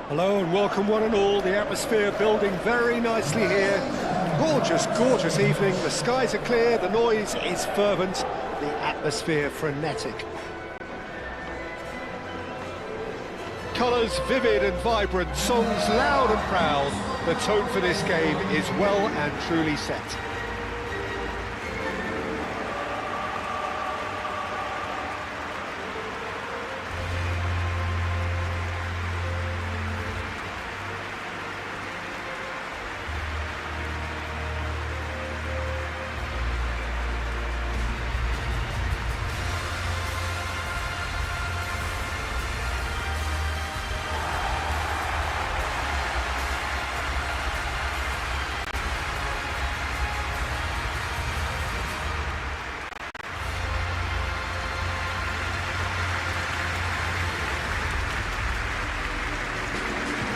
Hello and welcome one and all. The atmosphere building very nicely here. Gorgeous, gorgeous evening. The skies are clear, the noise is fervent, the atmosphere frenetic. Colours vivid and vibrant, songs loud and proud. The tone for this game is well and truly set.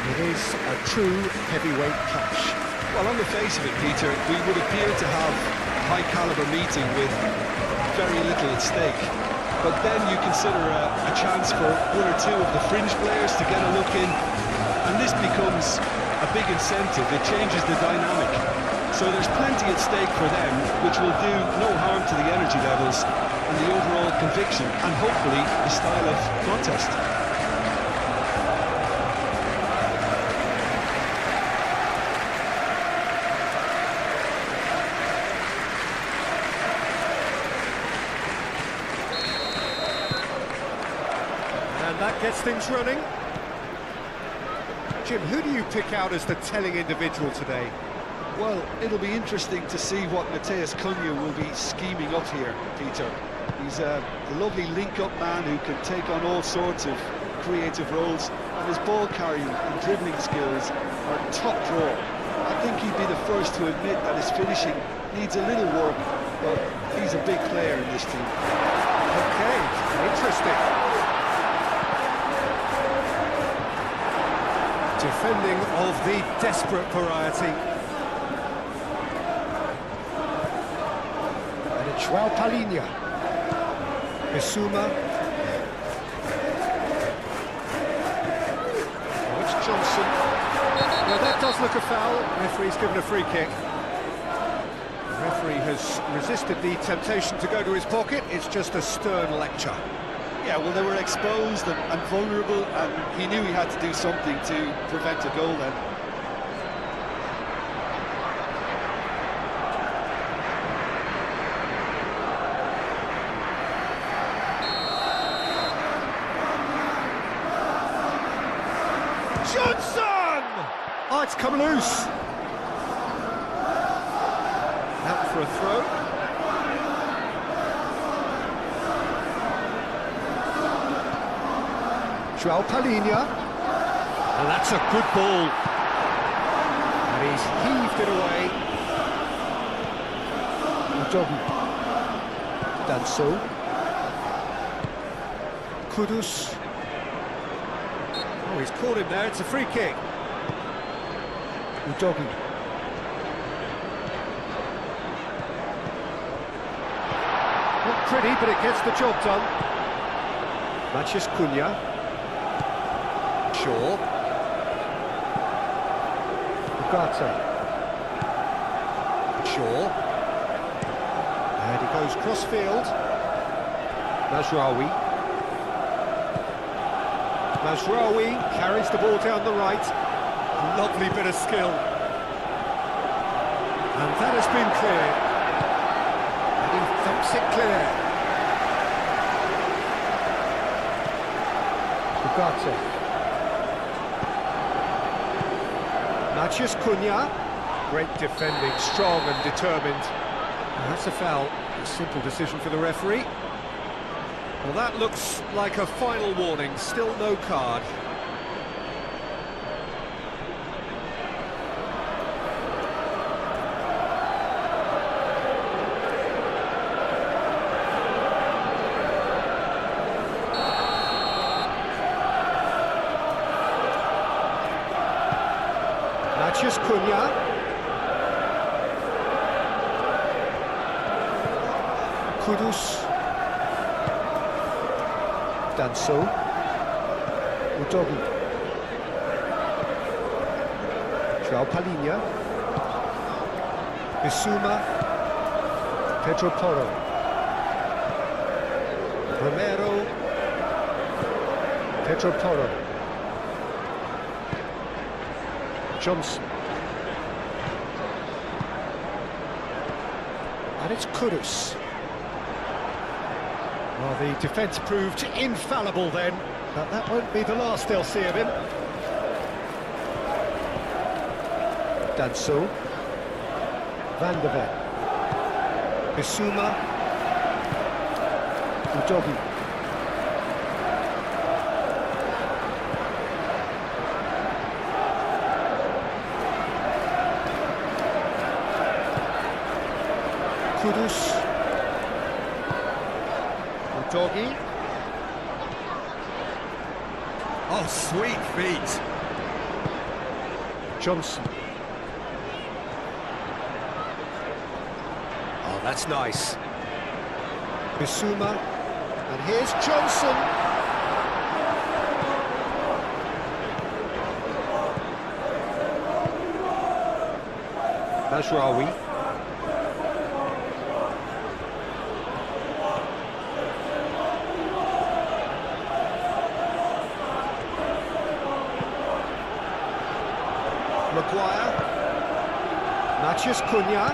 It is a true heavyweight clash. Well, on the face of it, Peter, we would appear to have a high-caliber meeting with very little at stake. But then you consider a chance for one or two of the fringe players to get a look in, and this becomes a big incentive. It changes the dynamic. So there's plenty at stake for them, which will do no harm to the energy levels and the overall conviction, and hopefully the style of contest. And that gets things running. Jim, who do you pick out as the telling individual today? Well, it'll be interesting to see what Mateus Cunha will be scheming up here, Peter. He's a lovely link-up man who can take on all sorts of creative roles, and his ball carrying and dribbling skills are top draw. I think he'd be the first to admit that his finishing needs a little work, but he's a big player in this team. Okay, interesting. Defending of the desperate variety. And it's João Palhinha. Bissouma. Oh, it's Johnson. Well, that does look a foul. Referee's given a free kick. The referee has resisted the temptation to go to his pocket. It's just a stern lecture. Yeah, well, they were exposed and vulnerable, and he knew he had to do something to prevent a goal then. Johnson! Oh, it's come loose. Out for a throw. João Palhinha, and that's a good ball, and he's heaved it away. Udogi, Danso, Kudus. Oh, he's caught him there. It's a free kick. Udogi. Not pretty, but it gets the job done. Mateus Cunha. Shaw. Ugarte. Shaw. And he goes cross-field. Mazraoui. Mazraoui carries the ball down the right. Lovely bit of skill. And that has been cleared. And he thumps it clear. Ugarte. Mateus Cunha, great defending, strong and determined. And that's a foul, a simple decision for the referee. Well, that looks like a final warning, still no card. Mateus Cunha. Kudus. Danso. Udogi. Palinha. Bissouma. Pedro Porro. Romero. Pedro Porro. Johnson. And it's Kudus. Well, the defence proved infallible then, but that won't be the last they'll see of him. Danso. Van de Ven. Bissouma. Udogi. Kudus. Udogi. Oh, sweet feet. Johnson. Oh, that's nice. Bissouma. And here's Johnson. Mazraoui. Maguire. Matheus Cunha.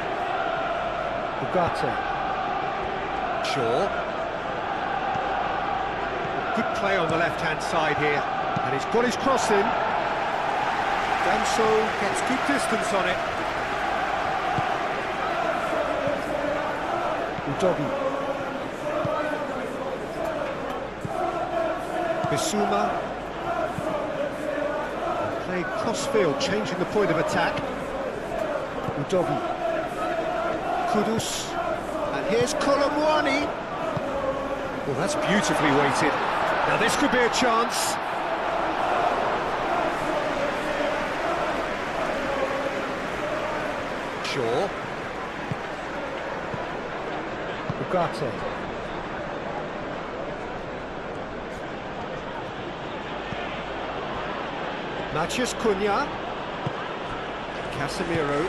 Ugarte. Shaw. Good play on the left-hand side here. And he's got his cross in. Danso gets good distance on it. Udogi. Bissouma. Played cross-field, changing the point of attack. Udogi. Kudus. And here's Colomwani. Well, that's beautifully weighted. Now this could be a chance. Shaw. Ugarte. Matheus Cunha. Casemiro.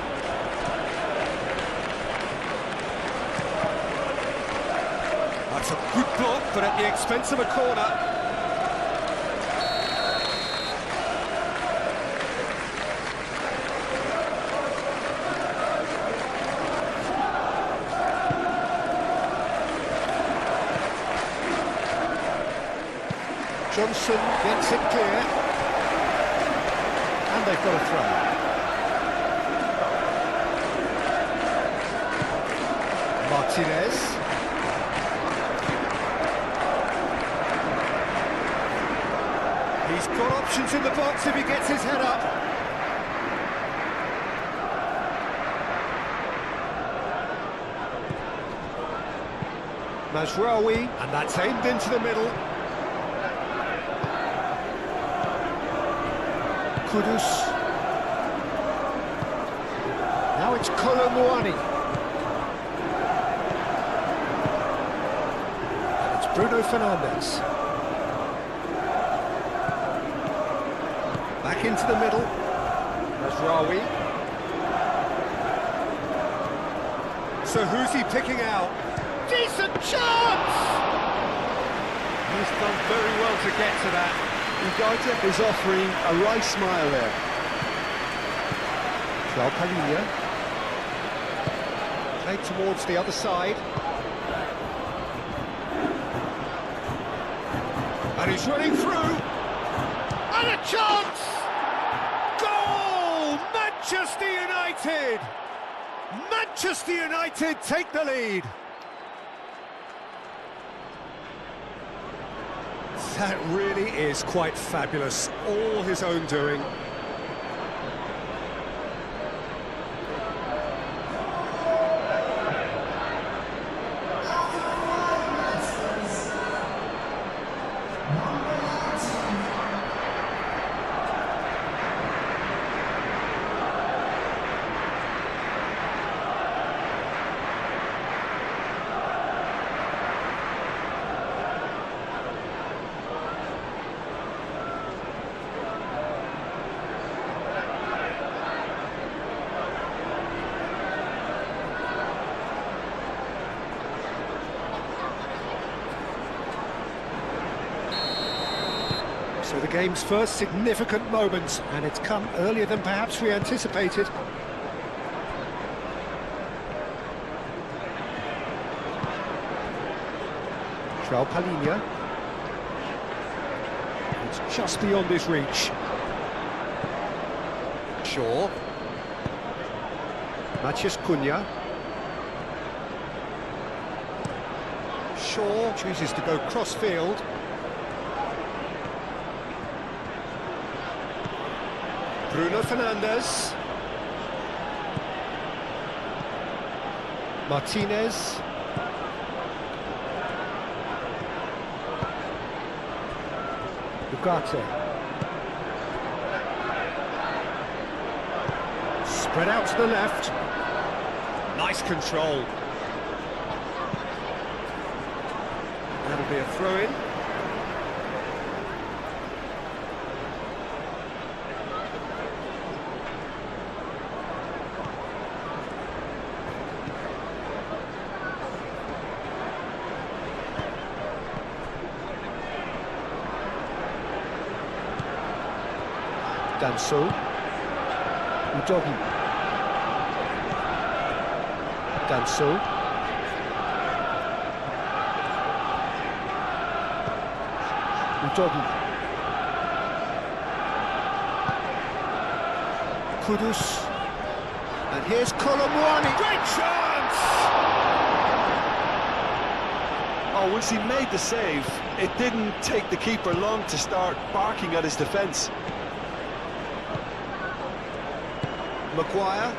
That's a good block, but at the expense of a corner. Johnson gets it clear. And they've got a throw. Martinez. He's got options in the box if he gets his head up. Mazraoui, and that's aimed into the middle. Kudus. Now it's Colomwani. And it's Bruno Fernandes. Back into the middle. Mazraoui. So who's he picking out? Decent chance! He's done very well to get to that. Ugarte is offering a wry smile there. Palinha. Played towards the other side. And he's running through. And a chance! Goal! Manchester United! Manchester United take the lead. That really is quite fabulous. All his own doing. So the game's first significant moment, and it's come earlier than perhaps we anticipated. Palhinha. It's just beyond his reach. Shaw. Matheus Cunha. Shaw chooses to go cross-field. Bruno Fernandes. Martinez. Ugarte. Spread out to the left. Nice control. That'll be a throw-in. Danso. Udogi. Danso. Udogi. Kudus. And here's Colomwani. Great chance! Oh, once he made the save, it didn't take the keeper long to start barking at his defence. Maguire.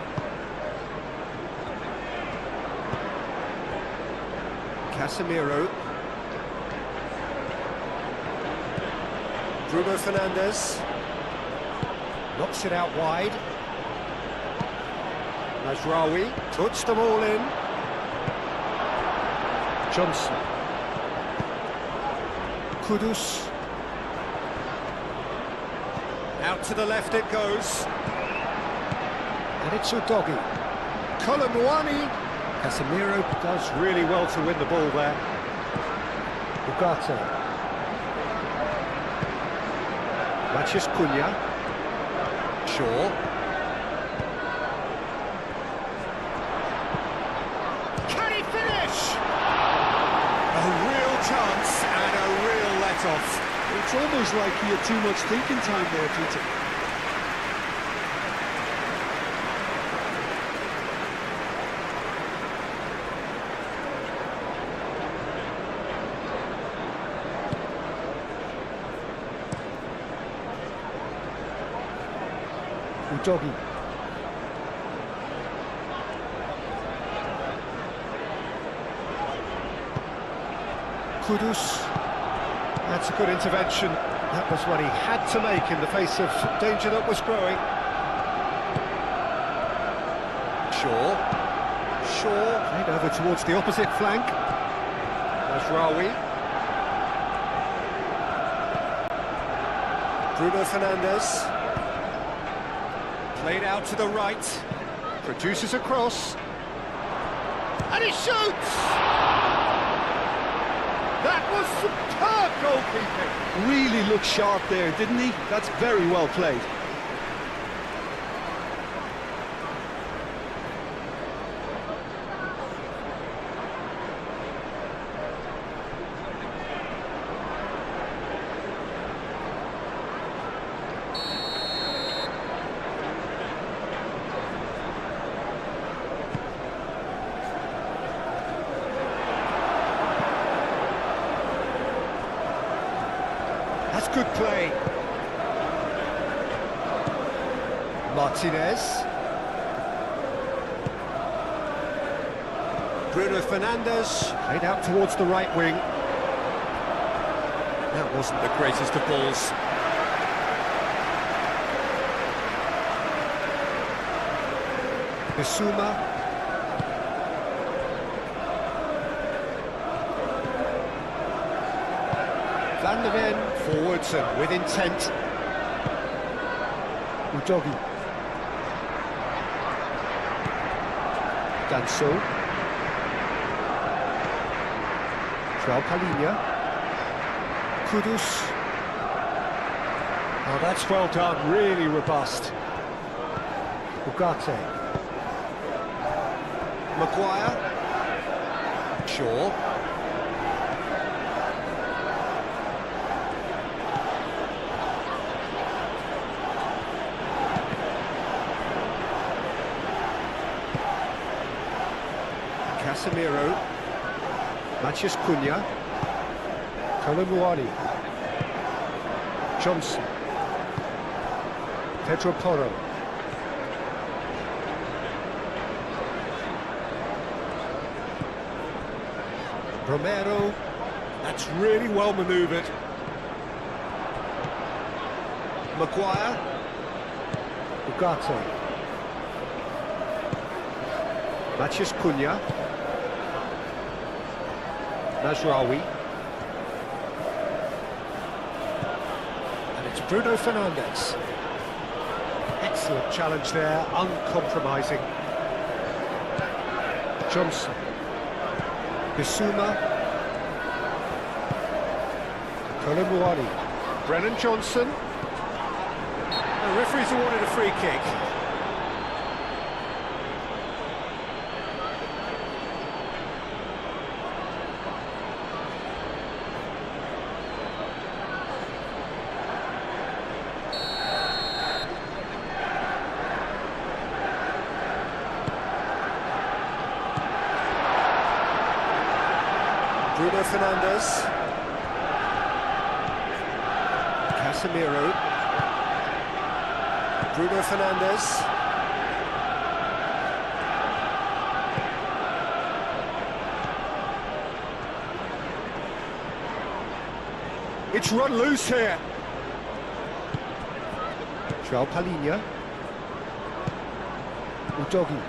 Casemiro. Bruno Fernandes. Knocks it out wide. Mazraoui puts them all in. Johnson. Kudus. Out to the left it goes. And it's Udogi. Colomwani. Casemiro does really well to win the ball there. Ugarte. Matheus Cunha. Shaw. Can he finish? A real chance and a real let-off. It's almost like he had too much thinking time there, Peter. Udogi. Kudus. That's a good intervention. That was what he had to make in the face of danger that was growing. Shaw. Played over towards the opposite flank. Mazraoui. Bruno Fernandes. Played out to the right, produces a cross, and he shoots! That was superb goalkeeping! Really looked sharp there, didn't he? That's very well played. That's good play. Martinez. Bruno Fernandes. Played out towards the right wing. That wasn't the greatest of balls. Bissouma. Van de Ven forwards and with intent. Udogi. Danso. Palhinha. Kudus. Oh, that's well done, really robust. Ugarte. Maguire. Shaw. Casemiro. Matheus Cunha. Kolomuani. Johnson. Pedro Porro. Romero. That's really well manoeuvred. Maguire. Ugarte. Matheus Cunha. Mazraoui. And it's Bruno Fernandes. Excellent challenge there, uncompromising. Johnson. Bissouma. Kolomuani. Brennan Johnson. The referee's awarded a free kick. Bruno Fernandes. Casemiro. Bruno Fernandes. It's run loose here. João Palhinha. Udogi.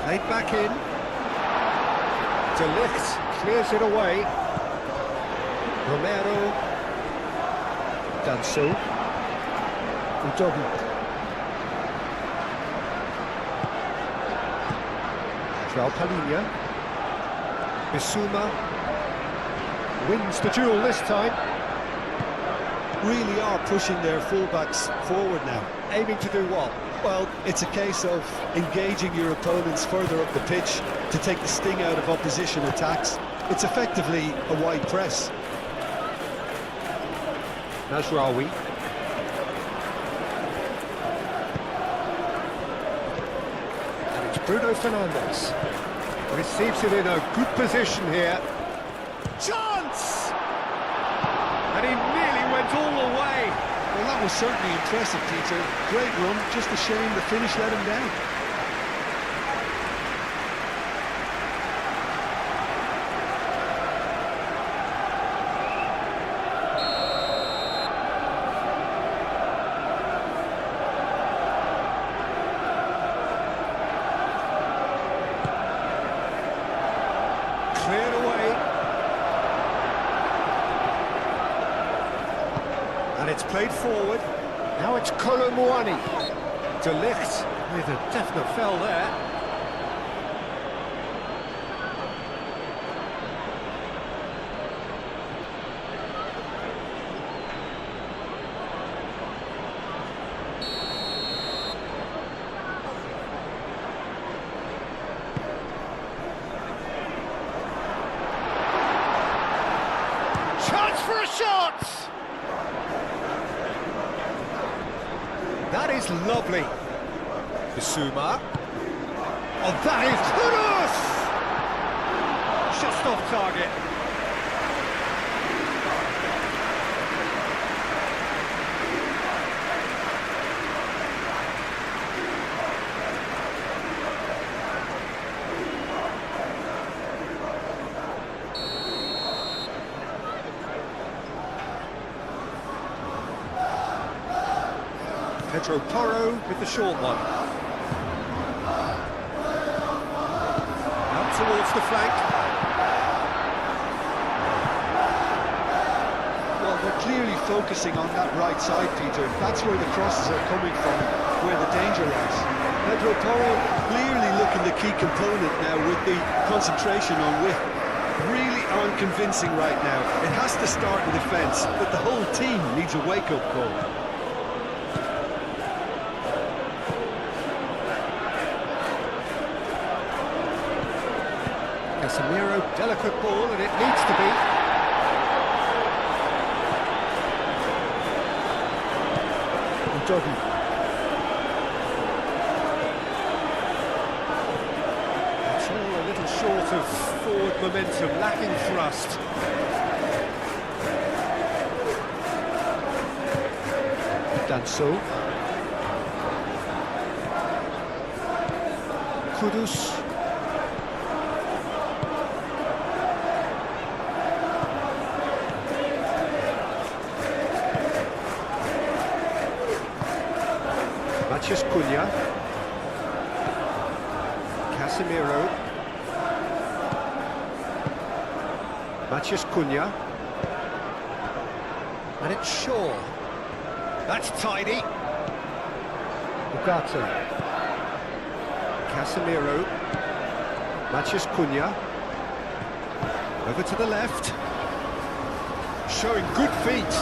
Played back in. De Ligt clears it away. Romero. Danso. Udogi. João Palhinha. Bissouma. Wins the duel this time. Really are pushing their fullbacks forward now. Aiming to do what? Well, it's a case of engaging your opponents further up the pitch to take the sting out of opposition attacks. It's effectively a wide press. Mazraoui. And it's Bruno Fernandes. Receives it in a good position here. Chance! And he nearly went all the way. Well, that was certainly impressive, Peter. Great run, just a shame the finish let him down. Cleared away. And it's played forward. Now it's Kolomuani. De Ligt with a definite foul there. Chance for a shot! That is lovely. Bissouma. Oh, that is Kudus! Just off target. Pedro Porro with the short one. towards the flank. Well, they're clearly focusing on that right side, Peter. That's where the crosses are coming from, where the danger lies. Pedro Porro clearly looking the key component now with the concentration on width. Really unconvincing right now. It has to start in defence, but the whole team needs a wake-up call. Casemiro, delicate ball, and it needs to be. Doggy. It's all a little short of forward momentum, lacking thrust. Danso. Kudus. Cunha, Casemiro, Matheus Cunha, and it's Shaw. That's tidy. Ugarte, Casemiro, Matheus Cunha, over to the left, showing good feet.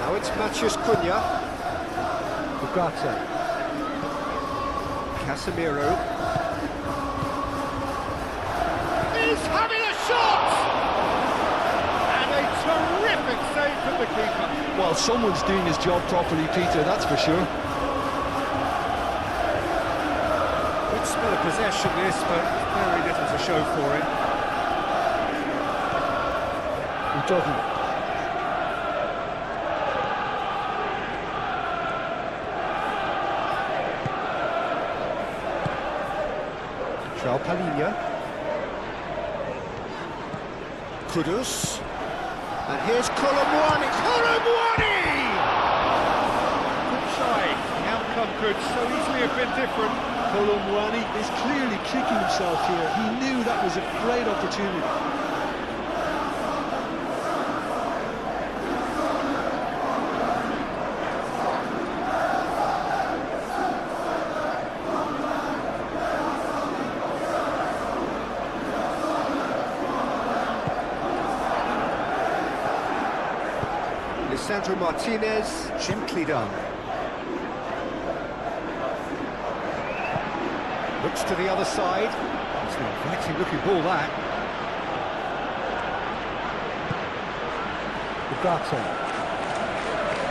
Now it's Matheus Cunha. Ugarte, Casemiro, he's having a shot! And a terrific save from the keeper. Well, someone's doing his job properly, Peter, that's for sure. Good spell of possession this, but very little to show for it. Udogi. Palinha, Kudus, and here's Colomwani. Good side. The outcome could so easily have been different. Colomwani is clearly kicking himself here. He knew that was a great opportunity. Sandro Martinez, gently done. Looks to the other side. It's an inviting looking ball, that. Ugarte.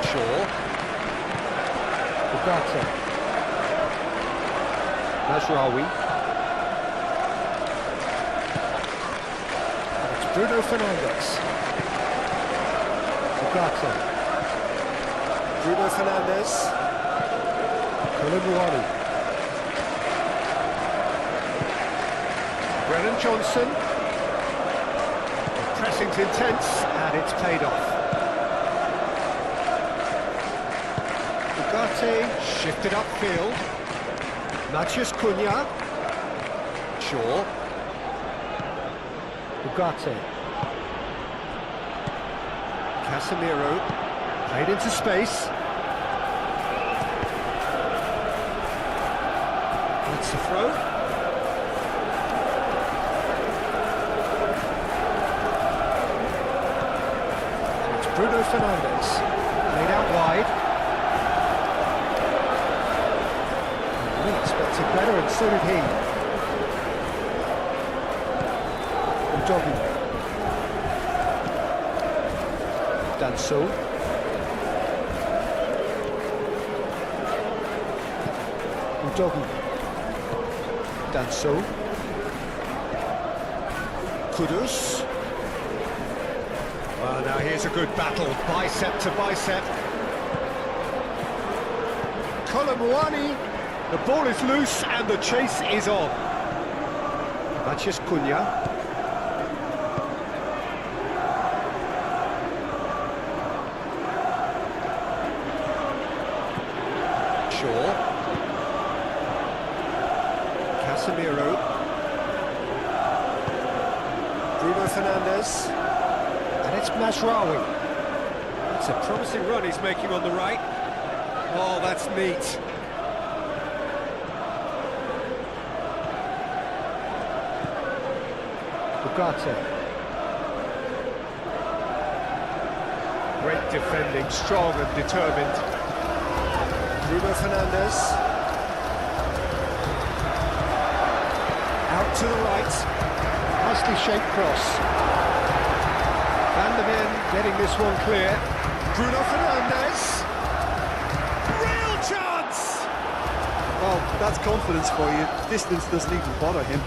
Shaw. Ugarte. Mazraoui. It's Bruno Fernandes. Ugarte. Bruno Fernandes. Colomwani. Brennan Johnson. The pressing's intense and it's paid off. Ugarte shifted upfield. Matheus Cunha. Shaw. Ugarte. Casemiro. Played into space. That's the throw. And it's Bruno Fernandes. Played out wide. We expected better, and so did he. Udogi. Danso. Udogi. Danso. Kudus. Well, now here's a good battle, bicep to bicep. Colomwani. The ball is loose and the chase is on. Matheus Cunha. Shaw. Casemiro. Bruno Fernandes. And it's Mazraoui. It's a promising run he's making on the right. Oh, that's neat. Ugarte. Great defending, strong and determined. Bruno Fernandes. Out to the right. Nicely shaped cross. Van der Ven getting this one clear. Bruno Fernandes. Real chance! Well, that's confidence for you. Distance doesn't even bother him.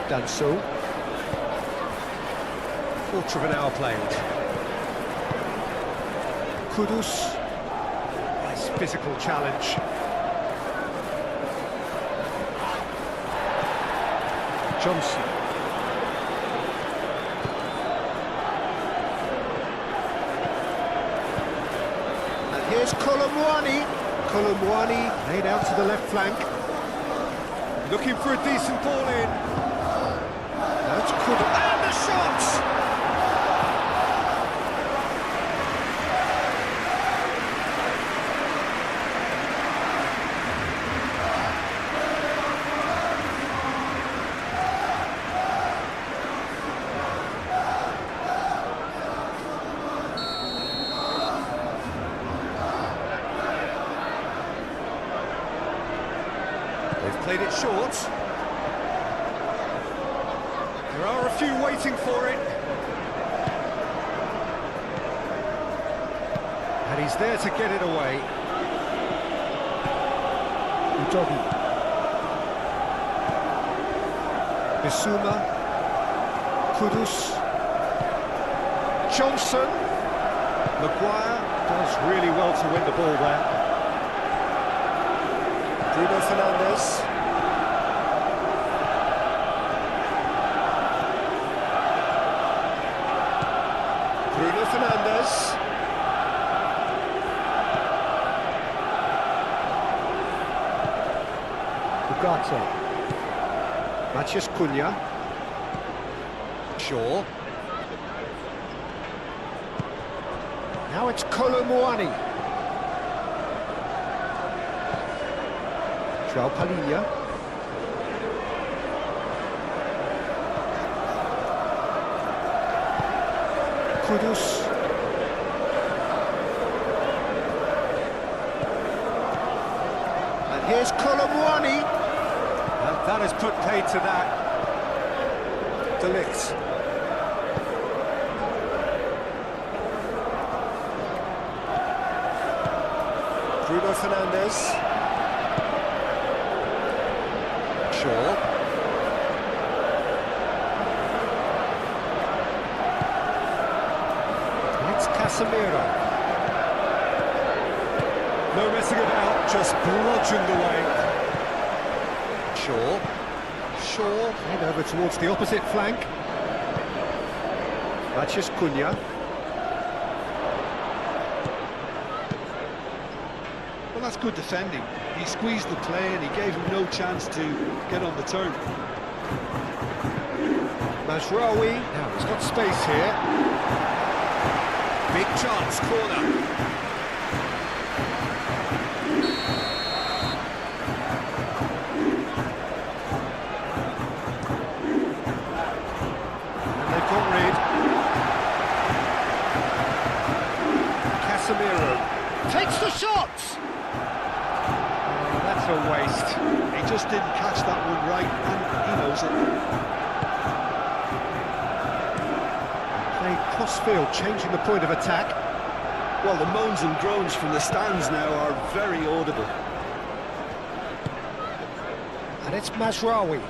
Danso. Quarter of an hour played. Kudus. Nice physical challenge. Johnson. And here's Colomwani. Colomwani laid out to the left flank. Looking for a decent ball in. That's Kudus. And the shot! They've played it short. There are a few waiting for it. And he's there to get it away. Udogi. Bissouma. Kudus. Johnson. Maguire does really well to win the ball there. Bruno Fernandes. Bruno Fernandes. Ugarte. Matheus Cunha. Shaw. Now it's Colomwani. João Palhinha. Kudus. And here's Colomwani. And that has put paid to that. De Ligt. Bruno Fernandes. Shaw. It's Casemiro. No messing about, just bludgeoned away. Shaw. Head over towards the opposite flank. Matheus Cunha. Well, that's good defending. He squeezed the play and he gave him no chance to get on the turn. Mazraoui. Now he's got space here. Big chance, corner. And they've got rid. Casemiro takes the shot! That's a waste. He just didn't catch that one right, and he knows it. Played cross-field, changing the point of attack. Well, the moans and groans from the stands now are very audible. And it's Mazraoui.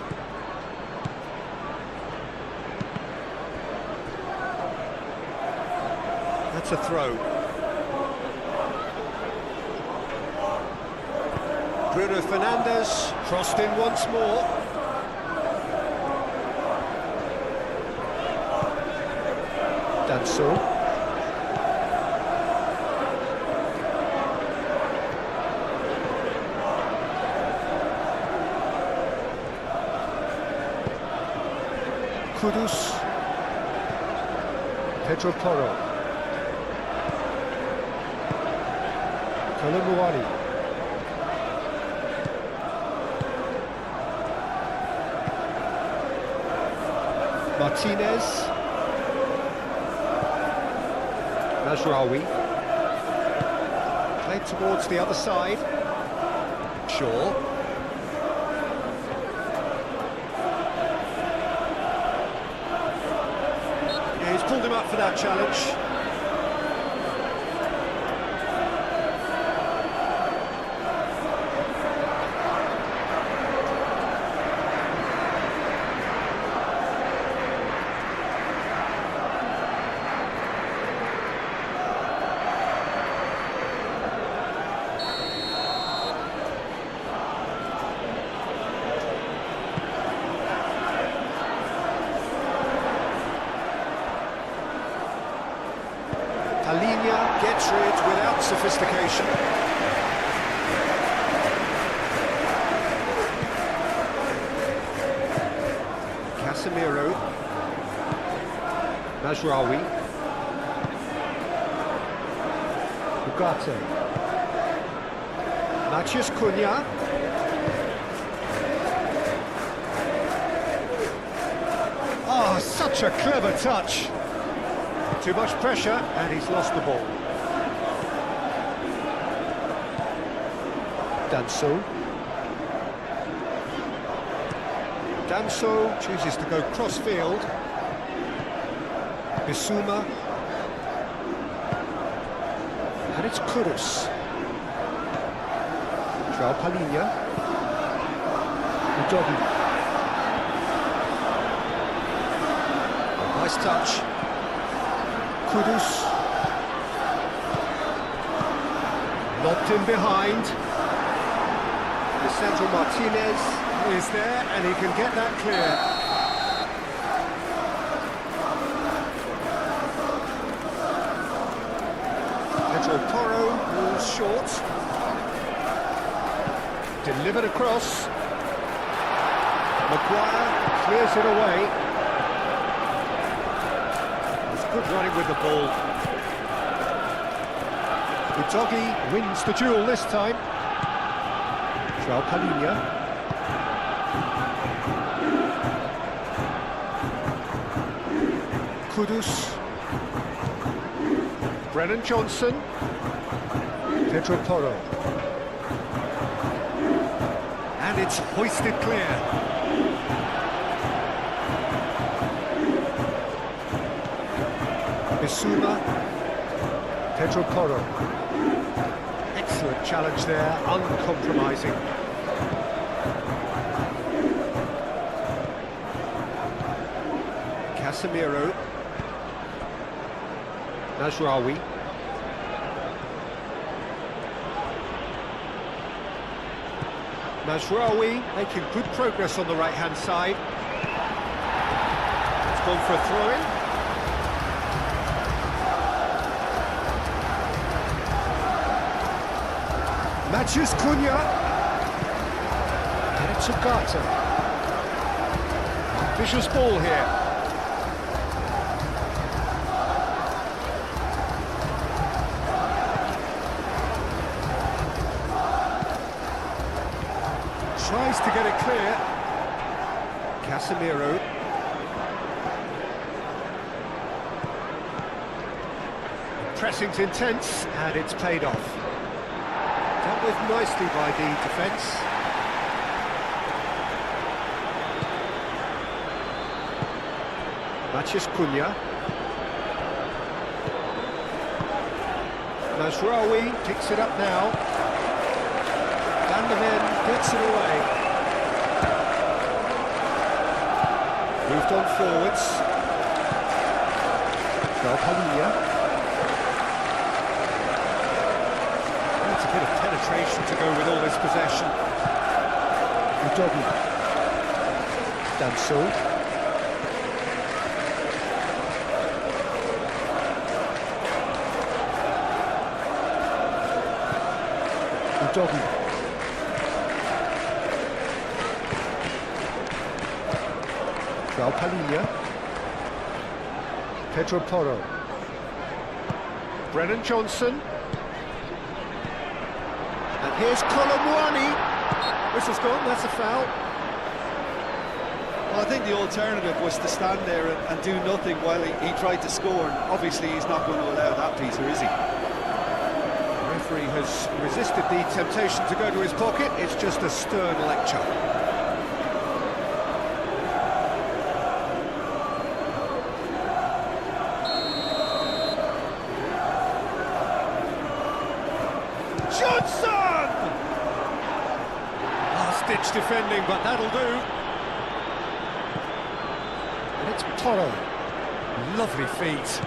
That's a throw. Bruno Fernandes crossed in once more. Danso. Kudus. Pedro Porro. Kolomuani. Martinez. Mazraoui. Played towards the other side. Shaw. Yeah, he's pulled him up for that challenge. Alinia gets rid without sophistication. Casemiro. Mazraoui. Ugarte. Matheus Cunha. Oh, such a clever touch. Too much pressure, and he's lost the ball. Danso. Danso chooses to go cross-field. Bissouma. And it's Kudus. João Palhinha. Udogi. Nice touch. Kudus. Lobbed in behind. Lisandro Martinez is there, and he can get that clear. Pedro Porro moves short. Delivered across. Maguire clears it away. Good running with the ball. Udogi wins the duel this time. João Palhinha. Kudus. Brennan Johnson. Pedro Porro. And it's hoisted clear. Bissouma. Pedro Porro. Excellent challenge there, uncompromising. Casemiro. Mazraoui. Mazraoui making good progress on the right-hand side. It's gone for a throw-in. Matheus Cunha. And it's Ugarte. Vicious ball here. Tries to get it clear. Casemiro. Pressing's intense, and it's paid off. Dealt with nicely by the defence. Matheus Cunha. Mazraoui picks it up now. Van der Ven gets it away. Moved on forwards. João Palhinha. Needs a bit of penetration to go with all this possession. Udogi. Danso. Udogi. João Palhinha. Pedro Porro. Brennan Johnson. And here's Colomwani. Whistle's gone, that's a foul. Well, I think the alternative was to stand there and do nothing while he tried to score. And obviously, he's not going to allow that, Peter, is he? The referee has resisted the temptation to go to his pocket. It's just a stern lecture. Johnson! Last-ditch defending, but that'll do. And it's Porro. Lovely feet.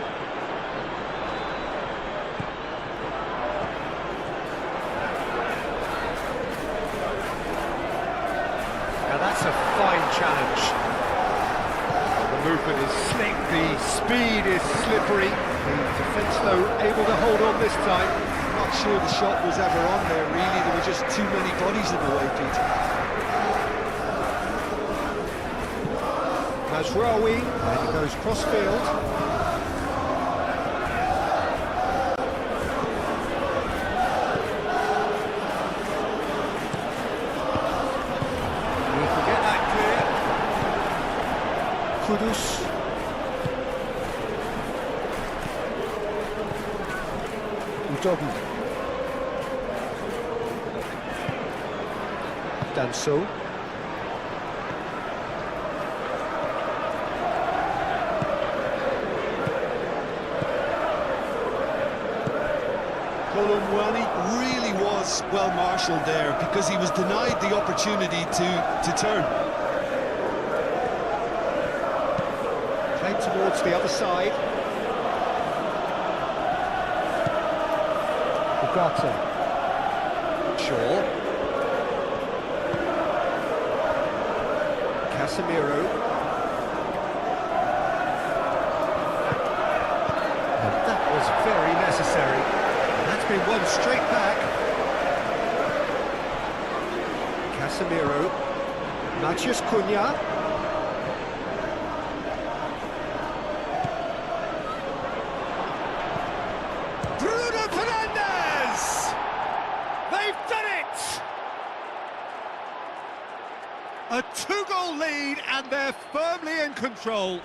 Now that's a fine challenge. The movement is slick, the speed is slippery. The defence, though, able to hold on this time. Not sure the shot was ever on there, really. There were just too many bodies in the way, Peter. Mazraoui, and he goes cross-field. He can get that clear. Kudus. Udogi. Danso. Colomwani really was well marshalled there because he was denied the opportunity to turn. Played towards the other side. Ugarte. Shaw. Casemiro. And that was very necessary. That's been won straight back. Casemiro. Matheus Cunha. Bruno Fernandes! They've done it! A two-goal lead, and they're firmly in control.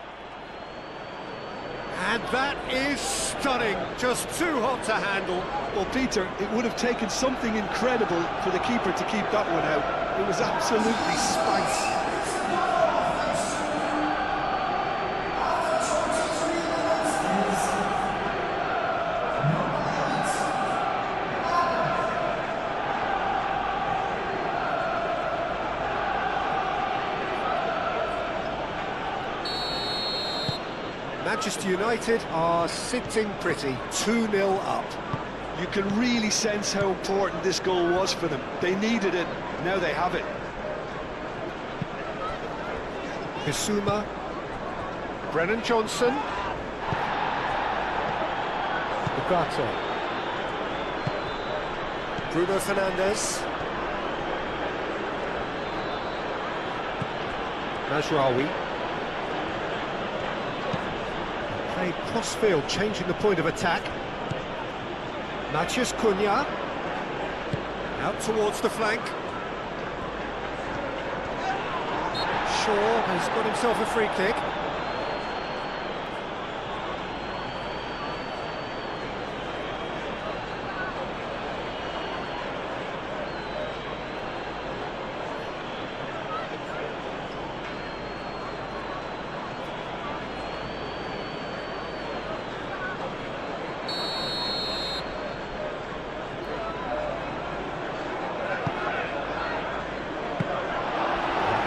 And that is stunning, just too hot to handle. Well, Peter, it would have taken something incredible for the keeper to keep that one out. It was absolutely spanked. Manchester United are sitting pretty, 2-0 up. You can really sense how important this goal was for them. They needed it, now they have it. Bissouma. Brennan Johnson. Ugarte. Bruno Fernandes. Mazraoui. Played cross-field, changing the point of attack. Matheus Cunha. Out towards the flank. Shaw has got himself a free kick.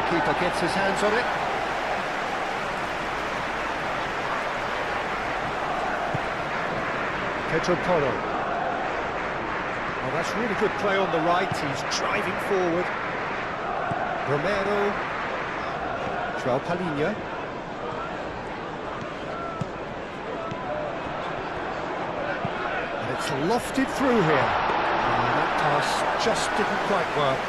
Keeper gets his hands on it. Pedro Porro. Oh, that's really good play on the right. He's driving forward. Romero. João Palhinha. And it's lofted through here. And that pass just didn't quite work.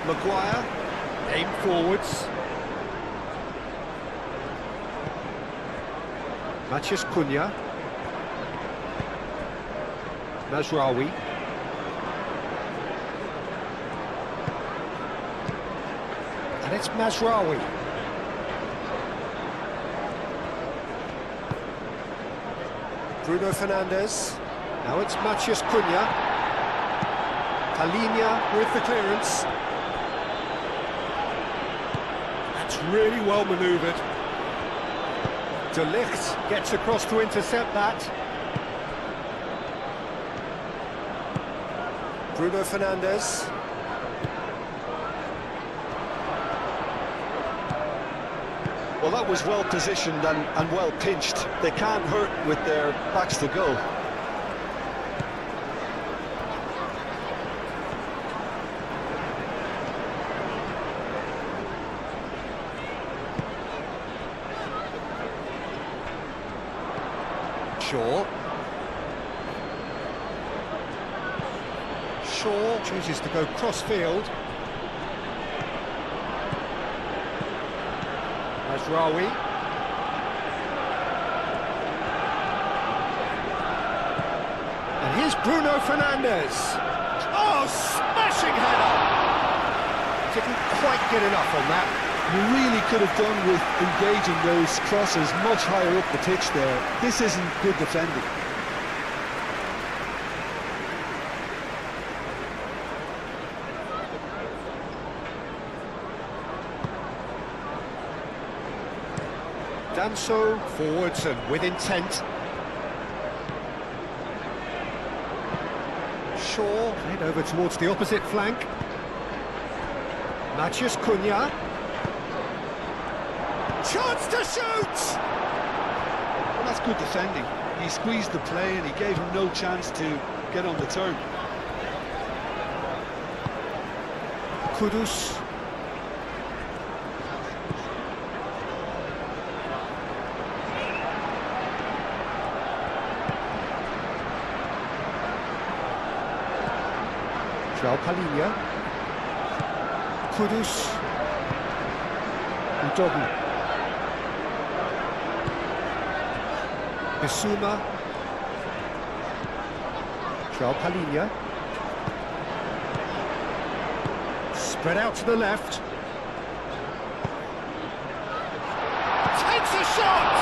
Maguire, aim forwards. Matheus Cunha. Mazraoui. And it's Mazraoui. Bruno Fernandes. Now it's Matheus Cunha. Palhinha with the clearance. That's really well manoeuvred. De Ligt gets across to intercept that. Bruno Fernandes. Well, that was well positioned and well pinched. They can't hurt with their backs to goal. Shaw chooses to go cross-field. Mazraoui. And here's Bruno Fernandes. Oh, smashing header! Didn't quite get enough on that. You really could have done with engaging those crosses much higher up the pitch there. This isn't good defending. Danso forwards and with intent. Shaw played over towards the opposite flank. Matheus Cunha. Chance to shoot! Well, that's good defending. He squeezed the play and he gave him no chance to get on the turn. Kudus. Palhinha. Kudus. Udogi. Bissouma. Palhinha. Spread out to the left. Takes a shot!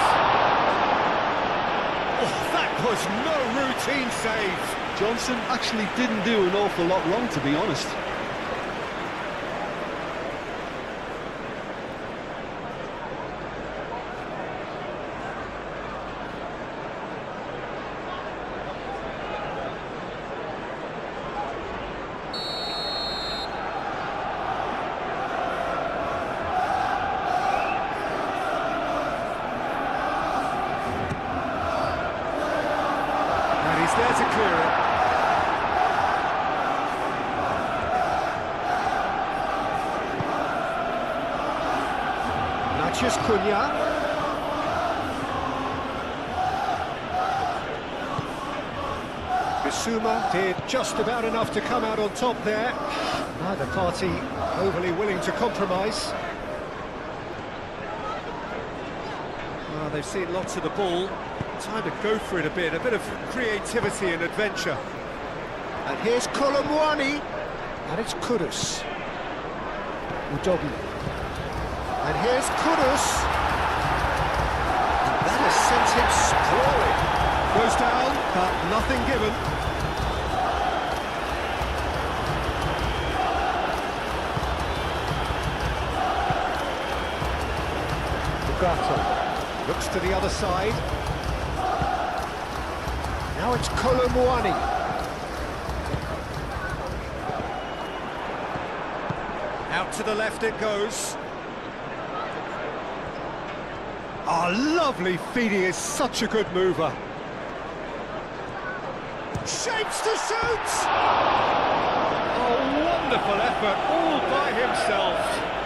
Oh, that was no routine save. Johnson actually didn't do an awful lot wrong, to be honest. And he's there to clear it. Matheus Cunha. Bissouma did just about enough to come out on top there. Neither party overly willing to compromise. Well, they've seen lots of the ball. Time to go for it a bit of creativity and adventure. And here's Colomwani. And it's Kudus. Udogi. And here's Kudus. And that has sent him sprawling. Goes down, but nothing given. Ugarte looks to the other side. Now it's Colomwani. Out to the left it goes. Oh, lovely feet, he is such a good mover. Shapes to shoot! Oh, wonderful effort, all by himself.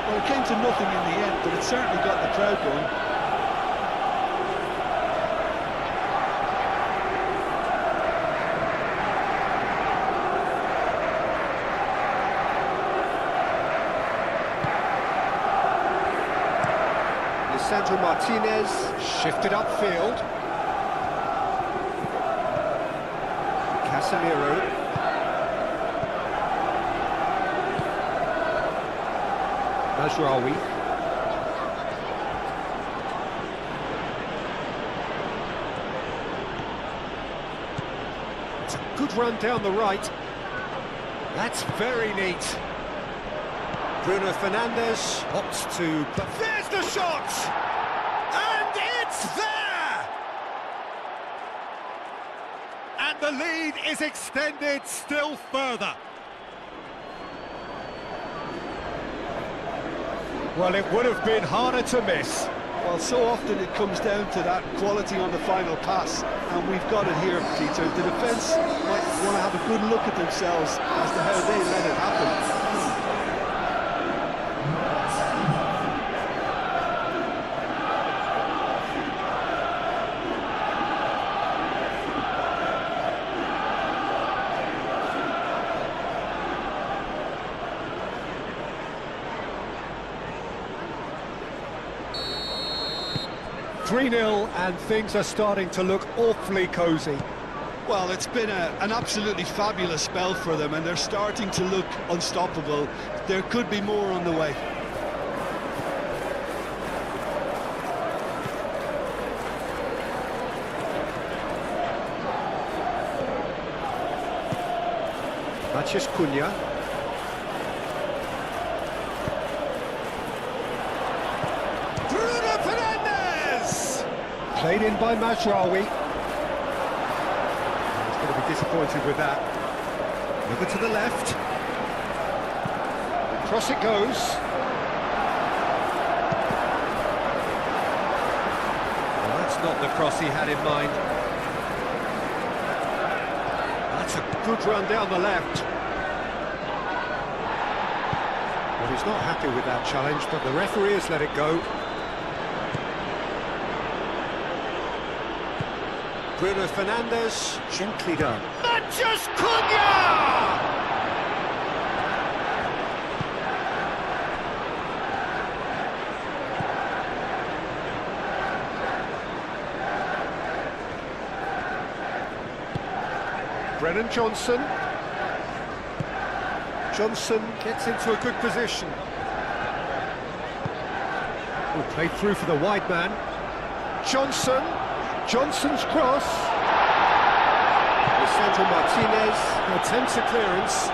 Well, it came to nothing in the end, but it certainly got the crowd going. Sandro Martinez shifted upfield. Casemiro. Mazraoui. It's a good run down the right. That's very neat. Bruno Fernandes opts to... But there's the shot! And it's there! And the lead is extended still further. Well, it would have been harder to miss. Well, so often it comes down to that quality on the final pass, and we've got it here, Peter. The defence might want to have a good look at themselves as to how they let it happen. 3-0 and things are starting to look awfully cosy. Well, it's been an absolutely fabulous spell for them, and they're starting to look unstoppable. There could be more on the way. Cunha. Bruno Fernandes! Played in by Mazraoui. He's going to be disappointed with that. Over to the left. Cross it goes. Well, that's not the cross he had in mind. That's a good run down the left. Well, he's not happy with that challenge, but the referee has let it go. Bruno Fernandes, gently done. Cunha! Brennan Johnson. Johnson gets into a good position. Oh, played through for the wide man. Johnson. Johnson's cross. Lisandro Martinez attempts a clearance.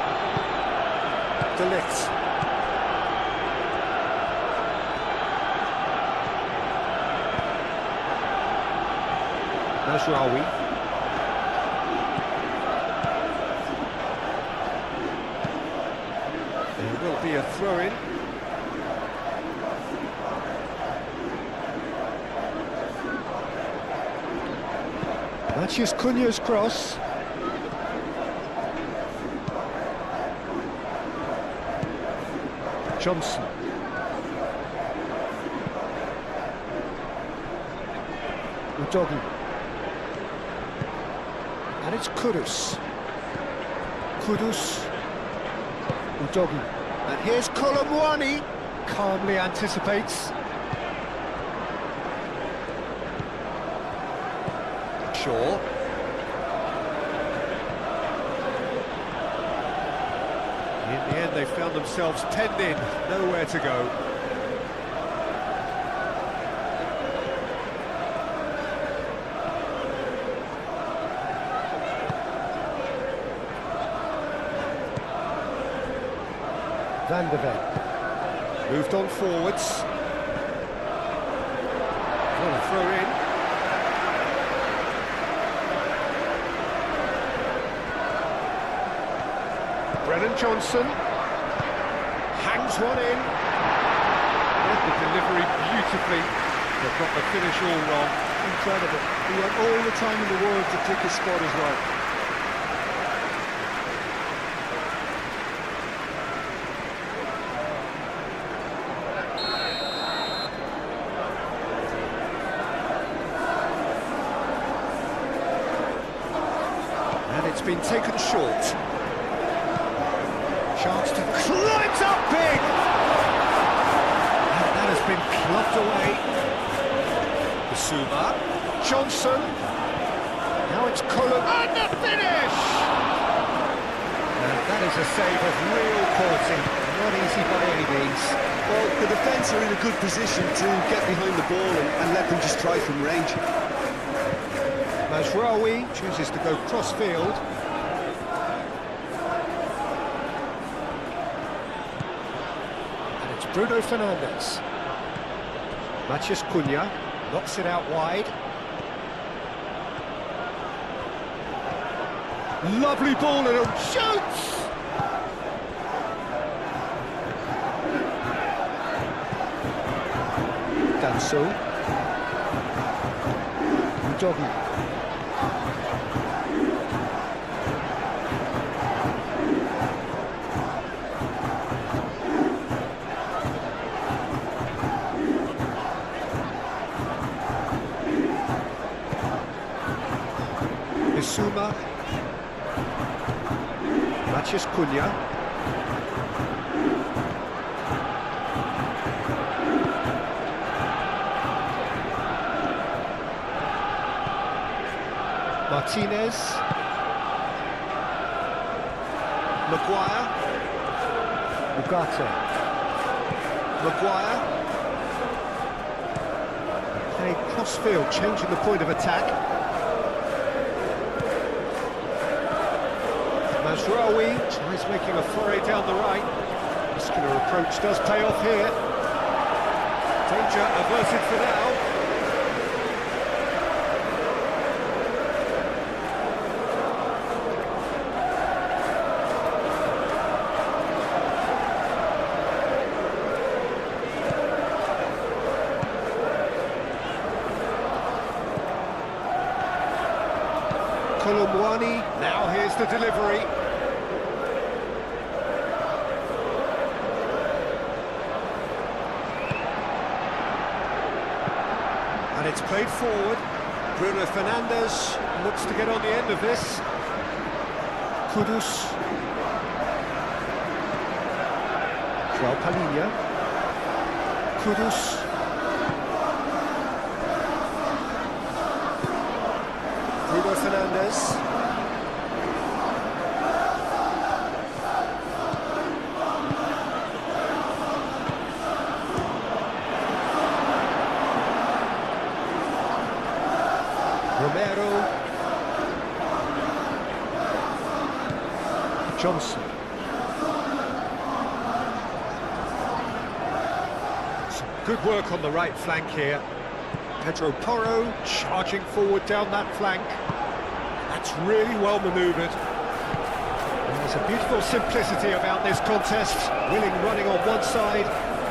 De Ligt. Mazraoui. There will be a throw-in. Mathias Cunha's cross. Johnson. Udogi. And it's Kudus. Udogi. And here's Colomwani. Calmly anticipates. Shaw. In the end, they found themselves penned in, nowhere to go. Van der Ven. Moved on forwards. Well, a throw in. Brennan Johnson hangs one in. Read the delivery beautifully, but got the finish all wrong. Incredible. He had all the time in the world to pick his spot as well. And it's been taken short. Chance to climbs up big! And that has been clubbed away. Basuma. Johnson. Now it's Colum, and the finish! And that is a save of real quality, not easy by any means. Well, the defence are in a good position to get behind the ball and let them just try from range. Mazraoui chooses to go cross-field. And it's Bruno Fernandes. Matheus Cunha knocks it out wide. Lovely ball and it shoots! Danso. Udogi. Bissouma. Matheus Cunha. Martinez. Maguire. Ugarte. Maguire. Playing cross-field, changing the point of attack. Mazraoui tries making a foray down the right. Muscular approach does pay off here. Danger averted for now. Colomwani, now here's the delivery. And it's played forward. Bruno Fernandes looks to get on the end of this. Kudus. João Palhinha. Kudus. Bruno Fernandes. Romero. Johnson. Some good work on the right flank here. Pedro Porro charging forward down that flank. That's really well manoeuvred. And there's a beautiful simplicity about this contest. Willing running on one side,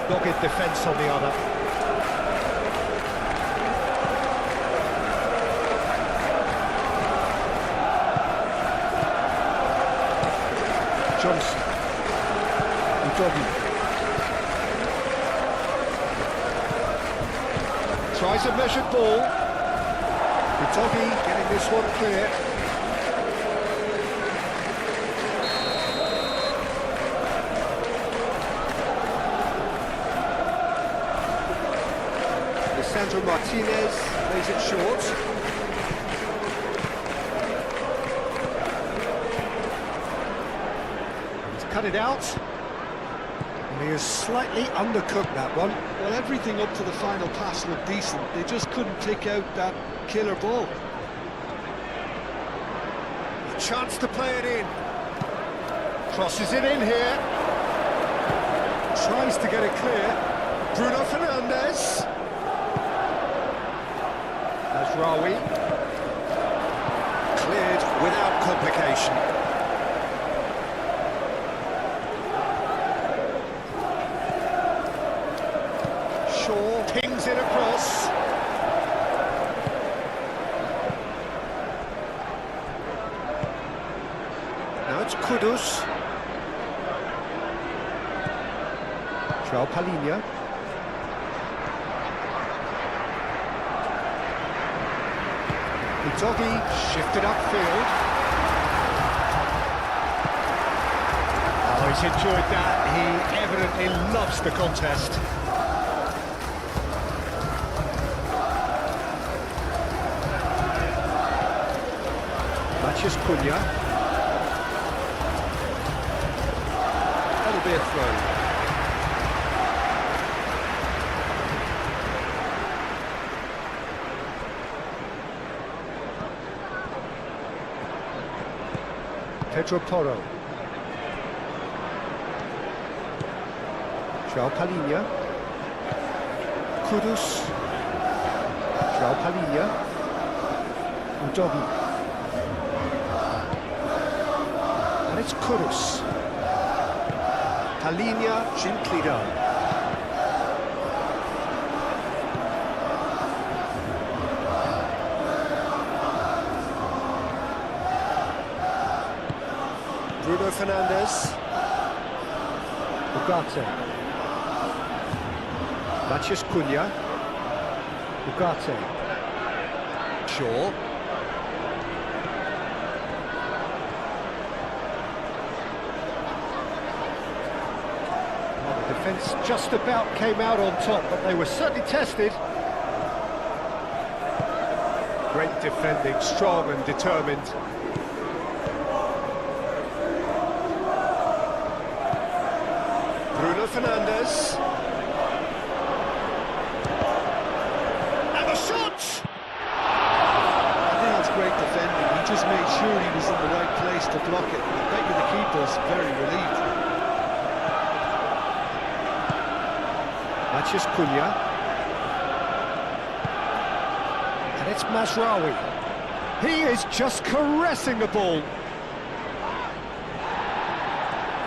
dogged defence on the other. Johnson. Udogi. Tries a measured ball. Udogi getting this one clear. Lisandro Martinez plays it short. He's cut it out. And he has slightly undercooked that one. Well, everything up to the final pass looked decent. They just couldn't pick out that killer ball. A chance to play it in. Crosses it in here. Tries to get it clear. Bruno Fernandes. Mazraoui. Cleared without complication. Shaw pings it across. Now it's Kudus. João Palhinha. Udogi shifted upfield. Oh, he's enjoyed that. He evidently loves the contest. Matches Cunha. That'll be a throw. Pedro Porro. João Palhinha. Kudus. João Palhinha. Udogi. And it's Kudus. Palhinha, gently done. Bruno Fernandes. Ugarte. Matches Cunha. Ugarte. Shaw. Well, the defence just about came out on top, but they were certainly tested. Great defending, strong and determined. Bruno Fernandes. And the shot! I think that's great defending. He just made sure he was in the right place to block it. I bet you the keeper's very relieved. Matches Cunha. And it's Mazraoui. He is just caressing the ball.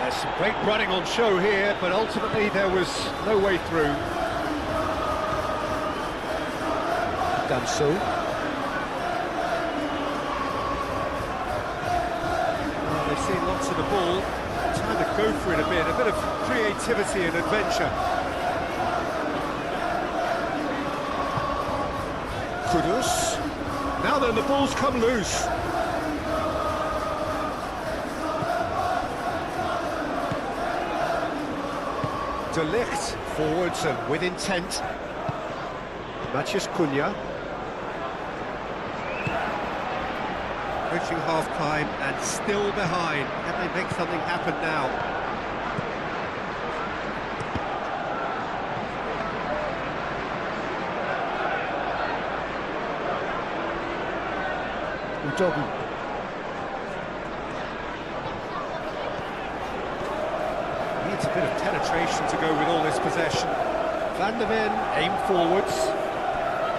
There's some great running on show here, but ultimately there was no way through. Danso. Well, they've seen lots of the ball. Time to go for it a bit of creativity and adventure. Kudus. Now then, the ball's come loose. De Ligt forwards and with intent. Matches Cunha. Approaching half-time and still behind. Can they make something happen now? Udogi. Needs a bit of penetration to go with all this possession. Van der Ven aim forwards.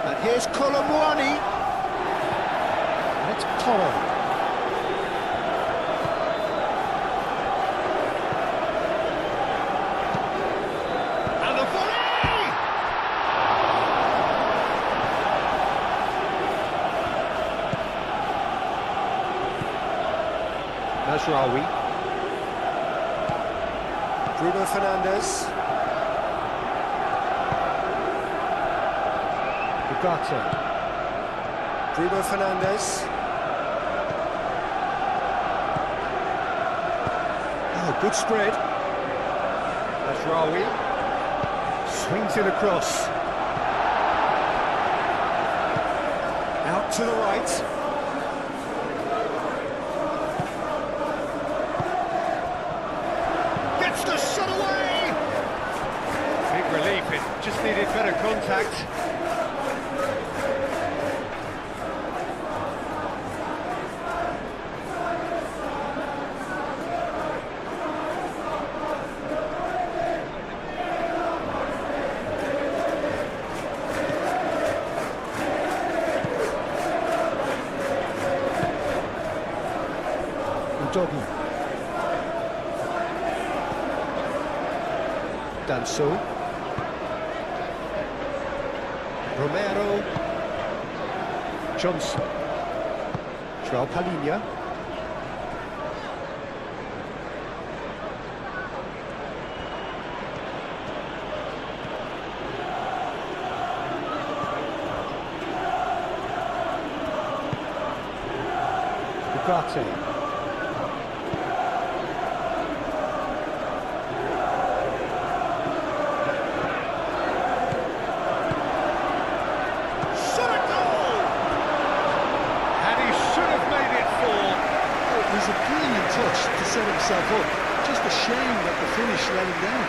And here's Colomwani. And it's Porro. And the volley! Mazraoui. Bruno Fernandes. Ugarte. Bruno Fernandes. Oh, good spread. Mazraoui. Swings it across. Out to the right. Just needed better contact. Udogi. Danso. Romero. Johnson. João Palhinha. Ugarte. Shot a goal! And he should have made it 4. set himself up. Just a shame that the finish let him down.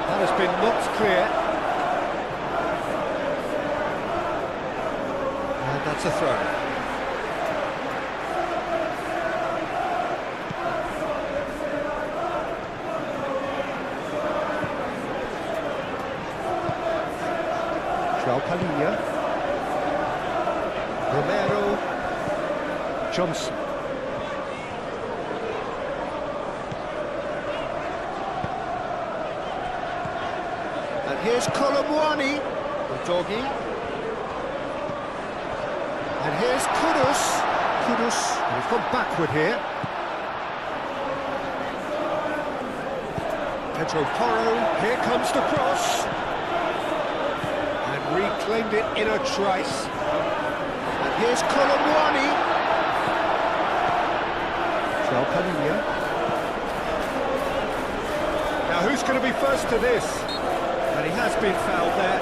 That has been knocked clear. And that's a throw. Palhinha, Romero, Johnson. And here's Colomwani, the doggy. And here's Kudus. And he's gone backward here. Pedro Porro, here comes the cross. Reclaimed it in a trice. And here's Colomwani. Palhinha. Now who's going to be first to this? And he has been fouled there.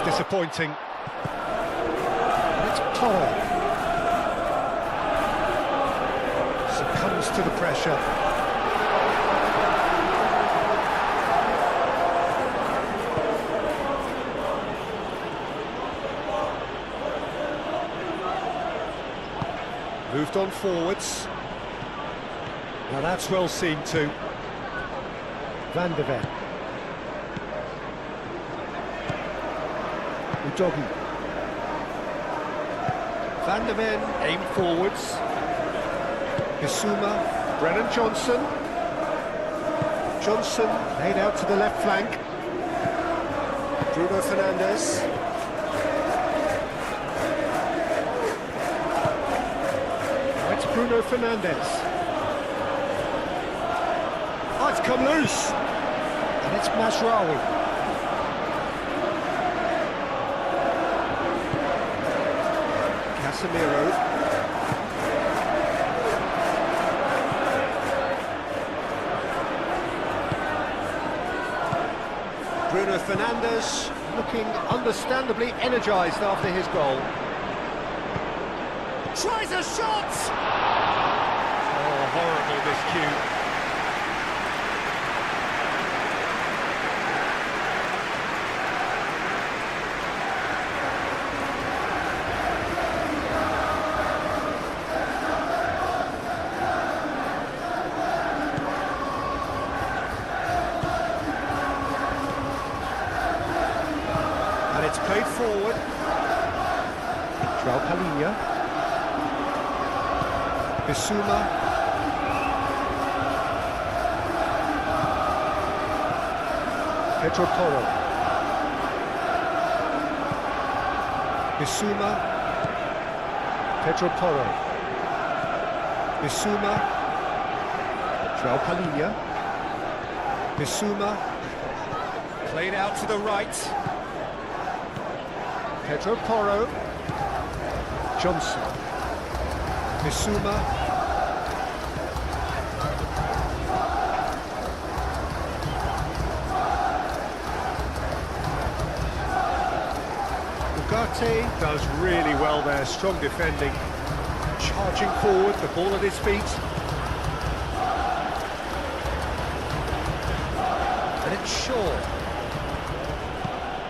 Disappointing. And it's Porro. Succumbs to the pressure. Moved on forwards. Now that's well seen too. Van de Ven. Doggy. Van de Ven aim forwards. Bissouma, Brennan Johnson. Johnson laid out to the left flank. Bruno Fernandes. It's Bruno Fernandes. Oh, it's come loose. And it's Masraoui. Casemiro. Bruno Fernandes looking understandably energised after his goal. Tries a shot! Oh, horrible miscue. It's played forward. Palhinha. Bissouma. Pedro Porro. Bissouma. Pedro Porro. Bissouma. Palhinha. Bissouma. Played out to the right. Pedro Porro. Johnson. Bissouma. Ugarte does really well there, strong defending. Charging forward, the ball at his feet. And it's Shaw.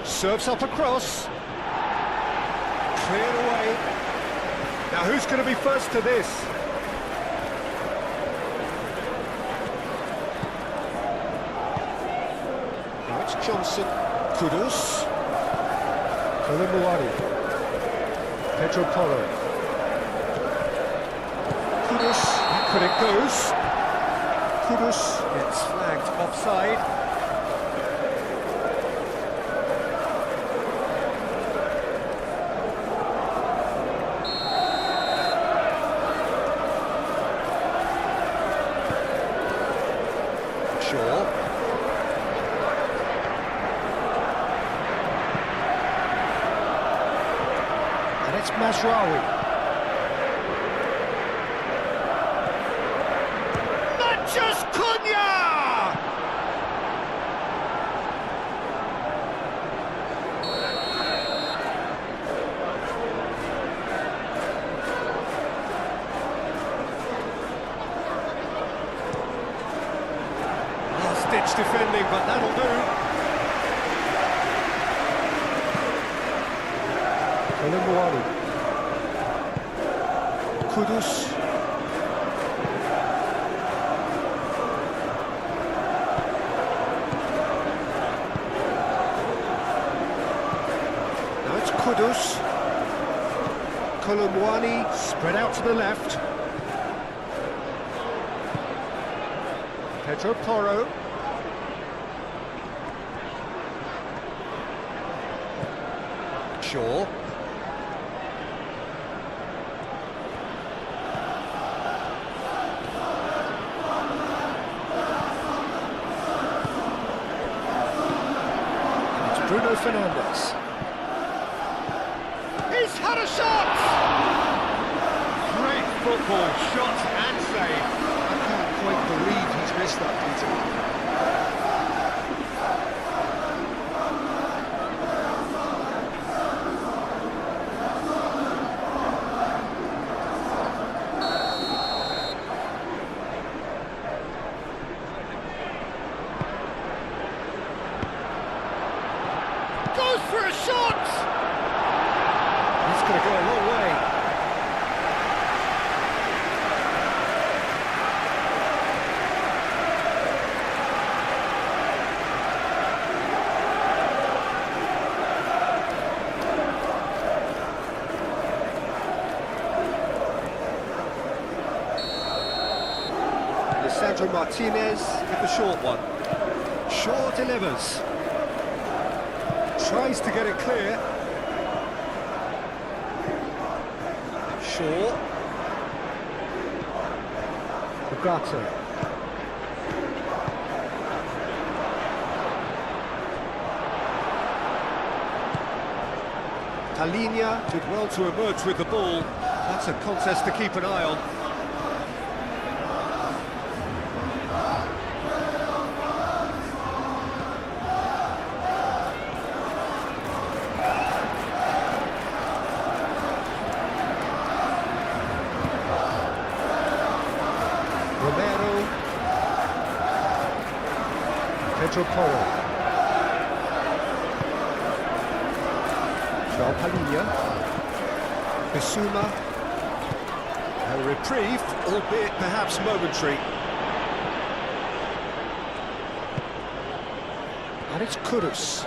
Serves up across. Cleared away. Now who's going to be first to this? Now it's Johnson. Kudus. Colomwani. Pedro Porro. Kudus. Back it goes. Kudus gets flagged offside. Shaw. And it's Mazraoui. Just Cunha! Last-ditch defending, but that'll do. Kudus. Kudus, Kolomwani spread out to the left. Pedro Porro. Shaw. And it's Bruno Fernandes. He's had a shot! Great football, shot and save. I can't quite believe he's missed that, Peter. Goes for a shot! It's going to go a long way. Lisandro Martinez with the short one. Shaw delivers. Tries to get it clear. Shaw. Ugarte. Talinia did well to emerge with the ball. That's a contest to keep an eye on. Romero. Pedro Porro. João Palhinha. Bissouma. A reprieve, albeit perhaps momentary. And it's Kudus.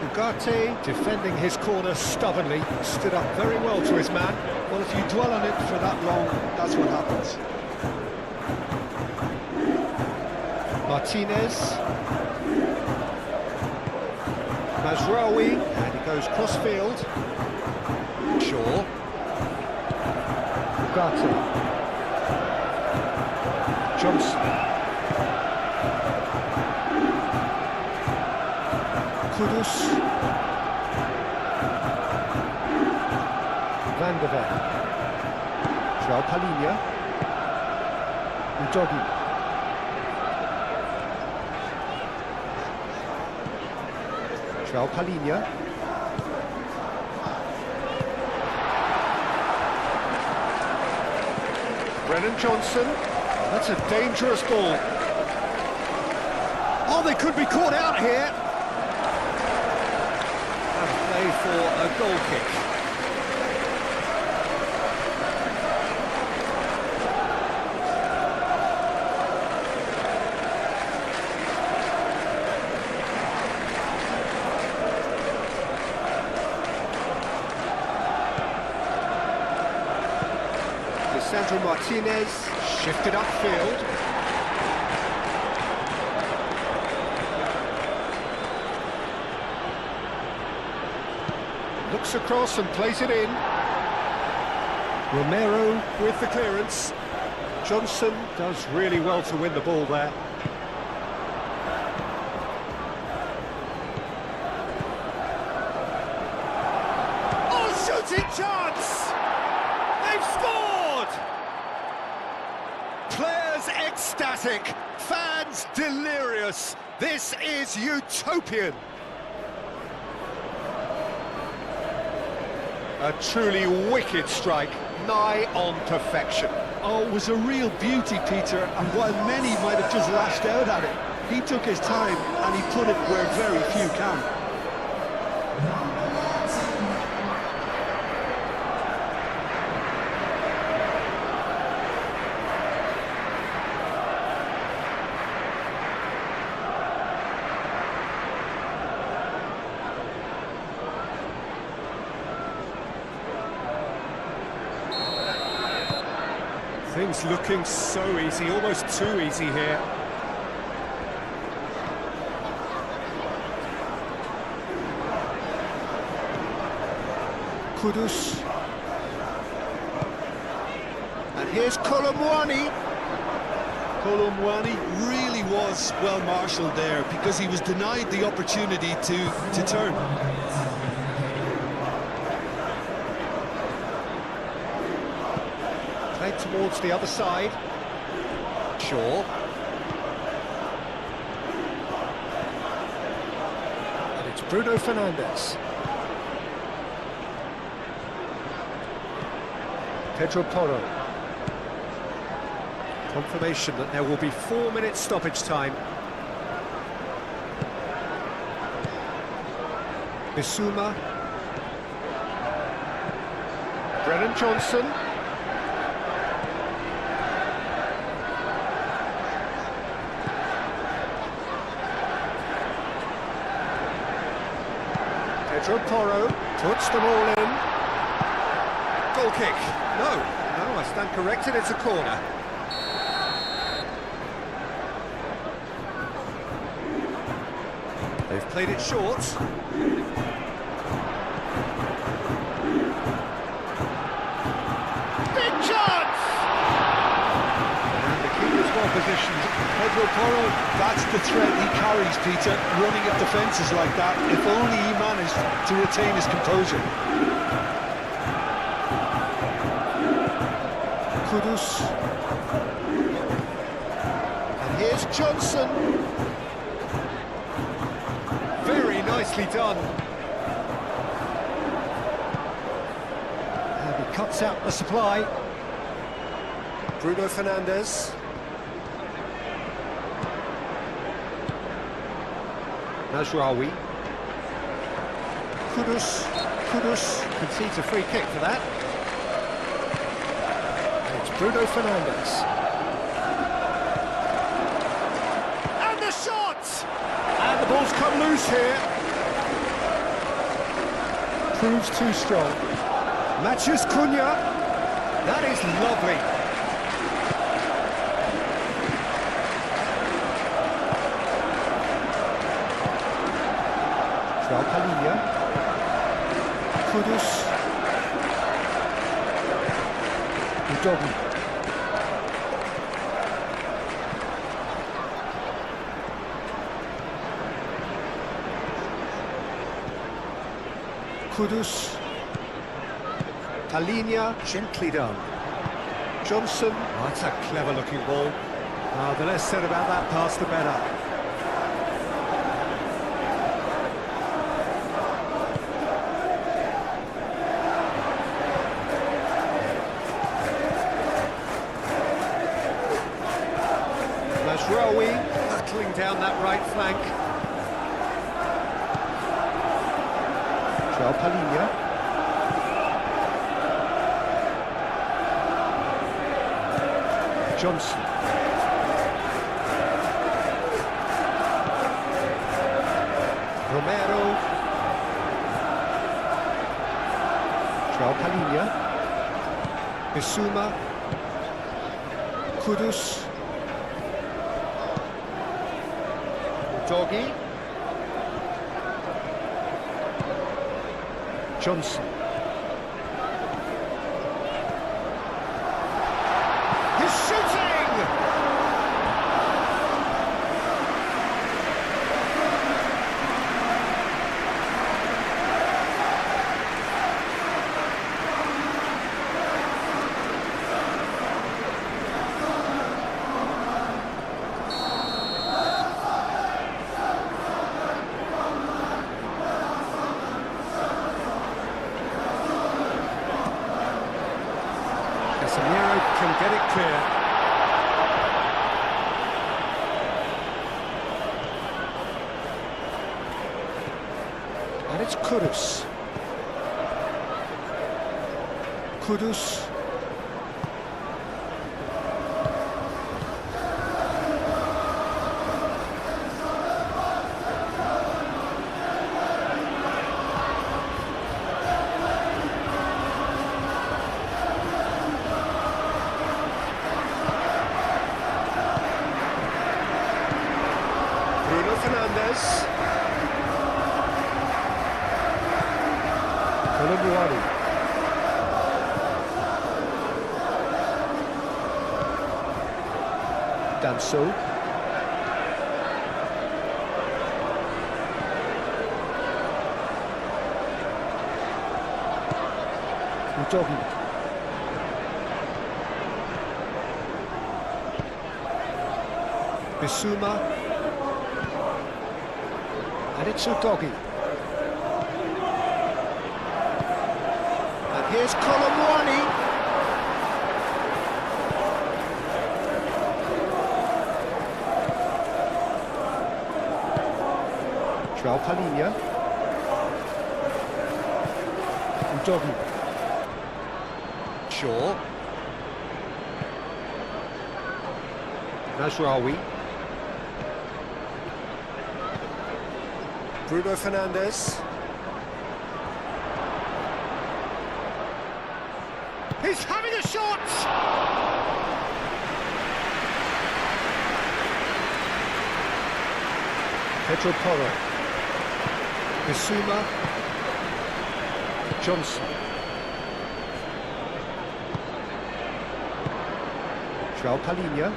Ugarte defending his corner stubbornly, stood up very well to his man. Well, if you dwell on it for that long, that's what happens. Martinez. Mazraoui, and he goes cross-field. Shaw. Ugarte. Johnson. Kudus. Van de Ven. João Palhinha. Udogi. João Palhinha. Brennan Johnson. That's a dangerous ball. Oh, they could be caught out here. And play for a goal kick. Sandro Martinez, shifted upfield. Looks across and plays it in. Romero with the clearance. Johnson does really well to win the ball there. Oh, shooting chance! They've scored! Players ecstatic, fans delirious. This is utopian. A truly wicked strike, nigh on perfection. Oh, it was a real beauty, Peter, and while many might have just lashed out at it, he took his time and he put it where very few can. Things looking so easy, almost too easy here. Kudus. And here's Kolomwani. Kolomwani really was well marshalled there because he was denied the opportunity to turn. Played towards the other side. Shaw. And it's Bruno Fernandes. Pedro Porro. Confirmation that there will be 4 minutes stoppage time. Bissouma. Brennan Johnson. Pedro Porro puts them all in. Goal kick. No, I stand corrected, it's a corner. They've played it short. Big chance! And the keeper's well positioned. Pedro Porro, that's the threat he carries, Peter, running at defences like that. If only he managed to retain his composure. Kudus. And here's Johnson. Very nicely done. And he cuts out the supply. Bruno Fernandes. Nazraoui. Kudus concedes a free kick for that. And it's Bruno Fernandes. And the shot! And the ball's come loose here. Proves too strong. Matheus Cunha. That is lovely. Kudus. Udogi. Kudus. Talinia, gently done. Johnson. Oh, that's a clever looking ball. Oh, the less said about that pass, the better. Nazraoui battling down that right flank. João Palhinha. Johnson. Romero. João Palhinha. Bissouma. Kudus. Doggy. Johnson. He's shooting! Casemiro can get it clear. And it's Kudus. Kudus. Bruno Fernandes. Colomboani. Danso. Udogi. Bissouma. And it's Udogi. And here's Colomboani. João Palhinha. Udogi. Shaw. Nasraoui. Bruno Fernandes. He's having a shot! Pedro Porro. Bissouma. Johnson. João Palhinha.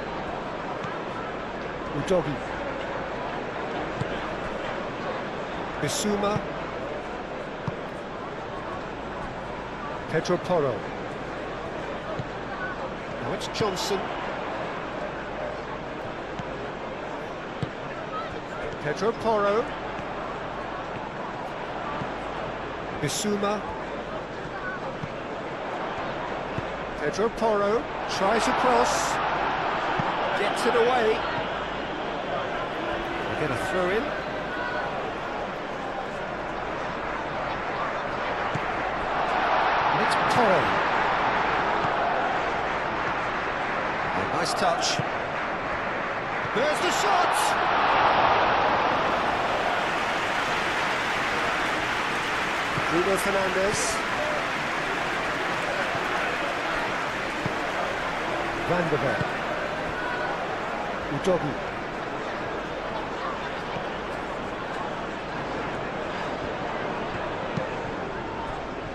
Udogi. Bissouma. Pedro Porro. Now it's Johnson. Pedro Porro. Bissouma. Pedro Porro tries a cross. Gets it away. They get a throw in. Porro. Nice touch. There's the shot! Bruno Fernandes. Van der Beek. Udogi.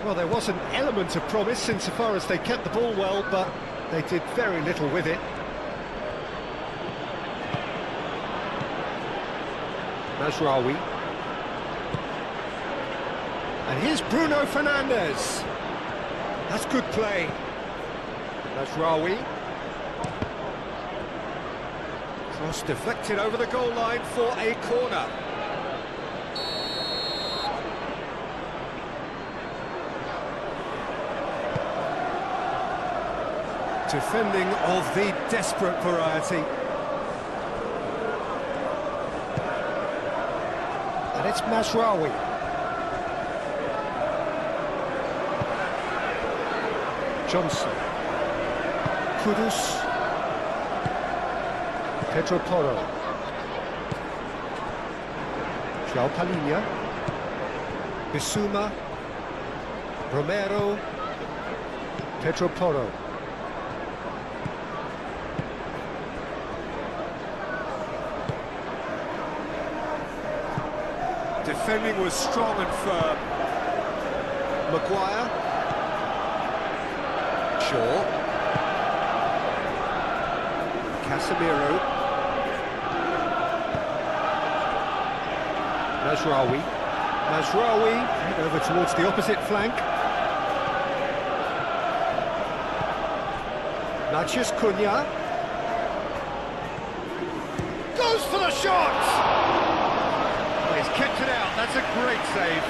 Well, there was an element of promise insofar as they kept the ball well, but they did very little with it. Nasraoui. And here's Bruno Fernandes. That's good play. Nasraoui. Cross deflected over the goal line for a corner. Defending of the desperate variety. And it's Masraoui. Johnson. Kudus. Pedro Porro. João Palhinha. Bissouma. Romero. Pedro Porro. defending was strong and firm. Maguire. Shaw. Casemiro. Mazraoui head over towards the opposite flank. Cunha goes for the shot! Well, he's kept it out, that's a great save.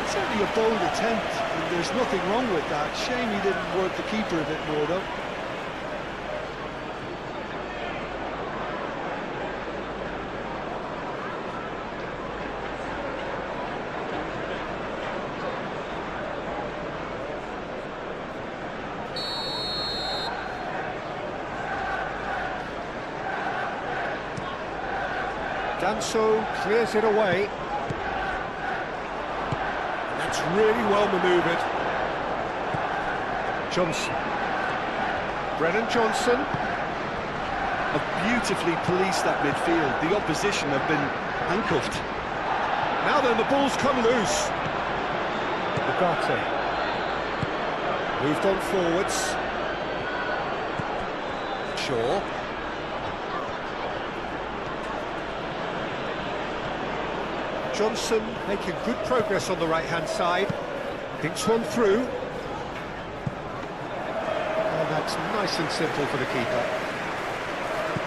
It's certainly a bold attempt, and there's nothing wrong with that. Shame he didn't work the keeper a bit more, though. Danso clears it away. That's really well manoeuvred. Johnson. Brennan Johnson. Have beautifully policed that midfield. The opposition have been handcuffed. Now then, the ball's come loose. Ugarte. Moved on forwards. Shaw. Johnson making good progress on the right-hand side. Thinks one through. And that's nice and simple for the keeper.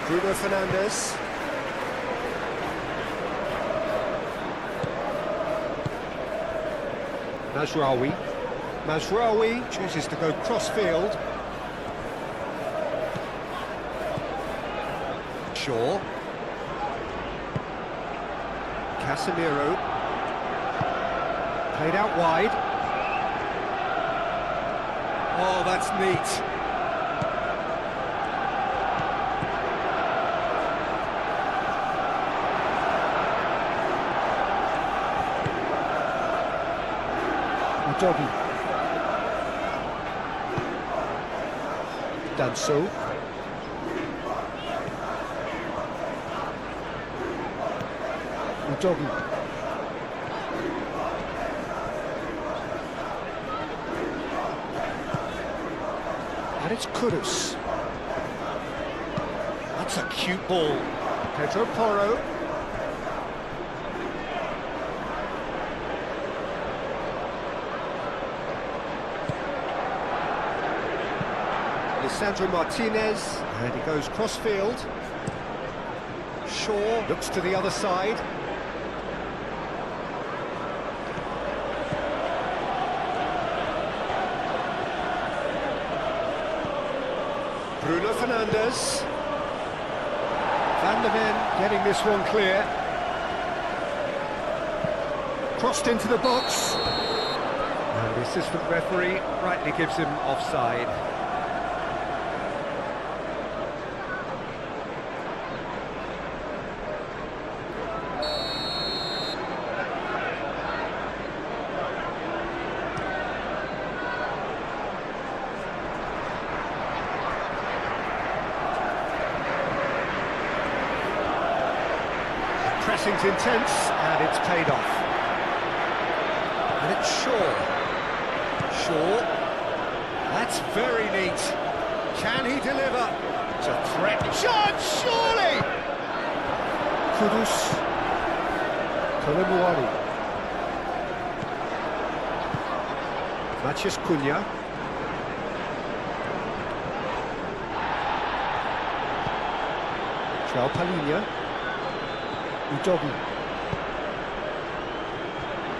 Bruno Fernandes. Mazraoui chooses to go cross-field. Shaw. Casemiro. Played out wide. Oh, that's neat. Udogi. Danso. Udogi. And it's Kudus. That's a cute ball. Pedro Porro. Lisandro Martinez, and he goes cross-field. Shaw looks to the other side. Bruno Fernandes. Van der Ven getting this one clear. Crossed into the box. And the assistant referee rightly gives him offside. Pressing's intense, and it's paid off. And it's Shaw. Shaw. That's very neat. Can he deliver? It's a threat. Shot, surely! Kudus. Kolimuani. Matheus Cunha. João Palhinha. Udogi.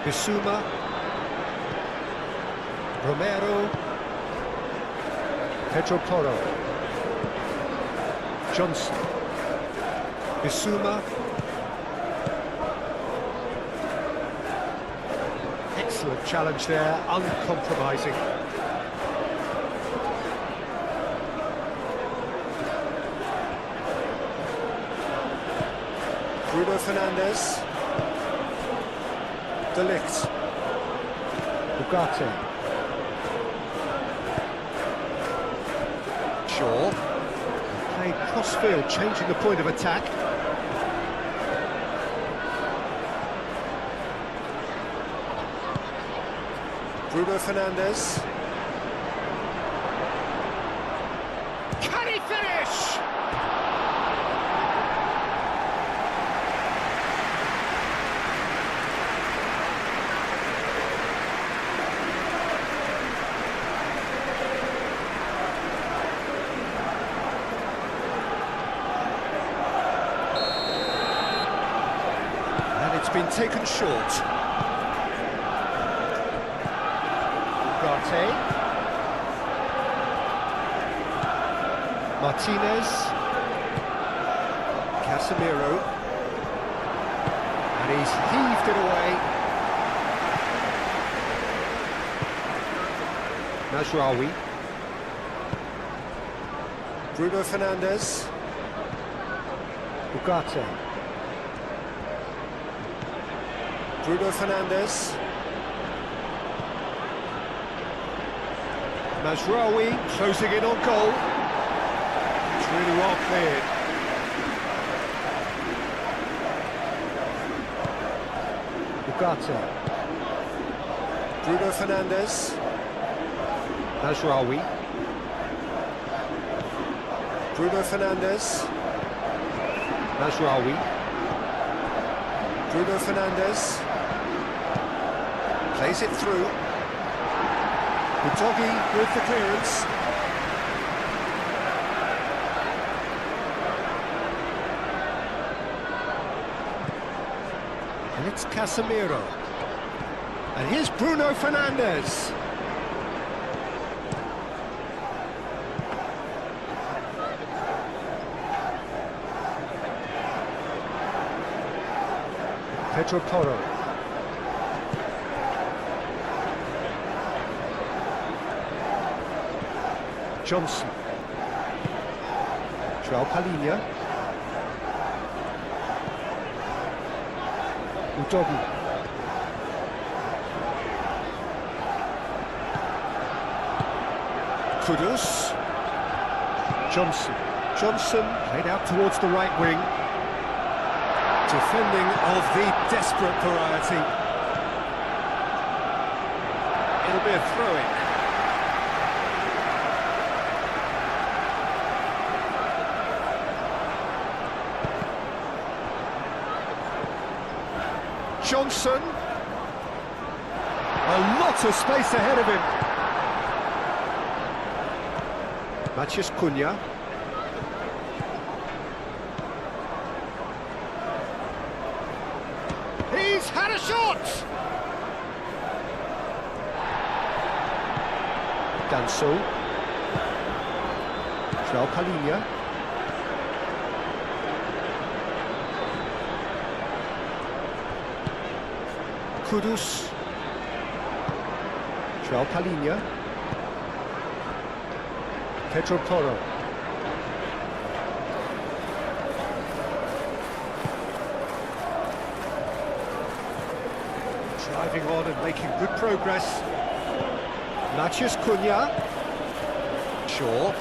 Bissouma. Romero. Pedro Porro. Johnson. Bissouma. Excellent challenge there, uncompromising. Bruno Fernandes. De Ligt. Ugarte. Shaw. Played cross-field, changing the point of attack. Bruno Fernandes. Can he finish? And it's been taken short. Martinez, Casemiro, and he's heaved it away. Mazraoui, Bruno Fernandes, Ugarte, Bruno Fernandes, Mazraoui closing in on goal. Really well cleared. Ugarte. Bruno Fernandes. Mazraoui. Bruno Fernandes. Mazraoui. Bruno Fernandes. Plays it through. Udogie with the clearance. And it's Casemiro. And here's Bruno Fernandes. Pedro Porro. Johnson. João Palhinha. Udogie. Kudus. Johnson. Johnson played out towards the right wing. Defending of the desperate variety. It'll be a throw-in. Johnson. A lot of space ahead of him. Matheus Cunha. He's had a shot! Danso. João Palhinha. Kudus. João Palhinha. Pedro Porro. Driving on and making good progress. Matheus Cunha. Shaw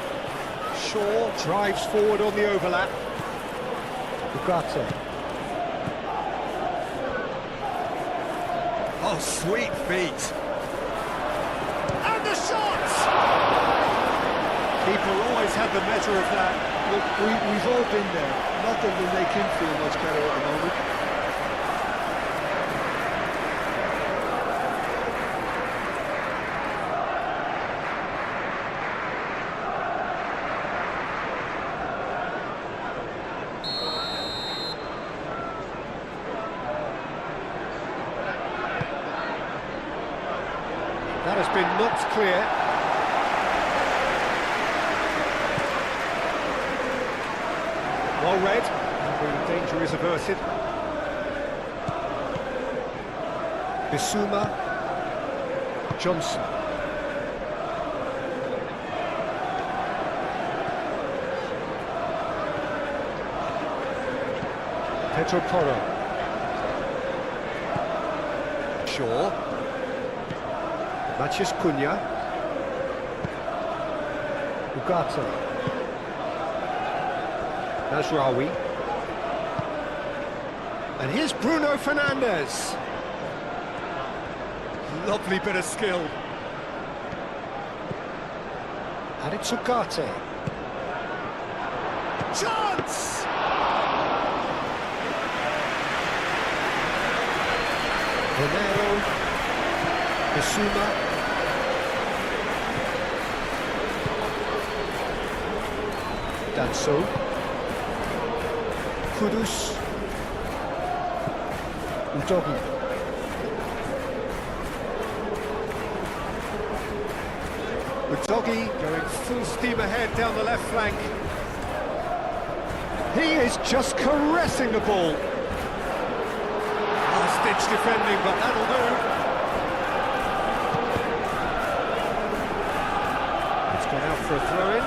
drives forward on the overlap. Ugarte. Oh, sweet feet. And the shot! Keeper always had the measure of that. Look, we've all been there. Not that will make him feel much better at the moment. That has been knocked clear. Well read, and the danger is averted. Bissouma. Johnson. Pedro Porro. Shaw. Matheus Cunha. Ugarte. Mazraoui. And here's Bruno Fernandes. Lovely bit of skill. And it's Ugarte. Chance! Romero. Bissouma. Danso. Kudus. Udogi. Udogi going full steam ahead down the left flank. He is just caressing the ball. Last-ditch defending, but that'll do. It's gone out for a throw-in.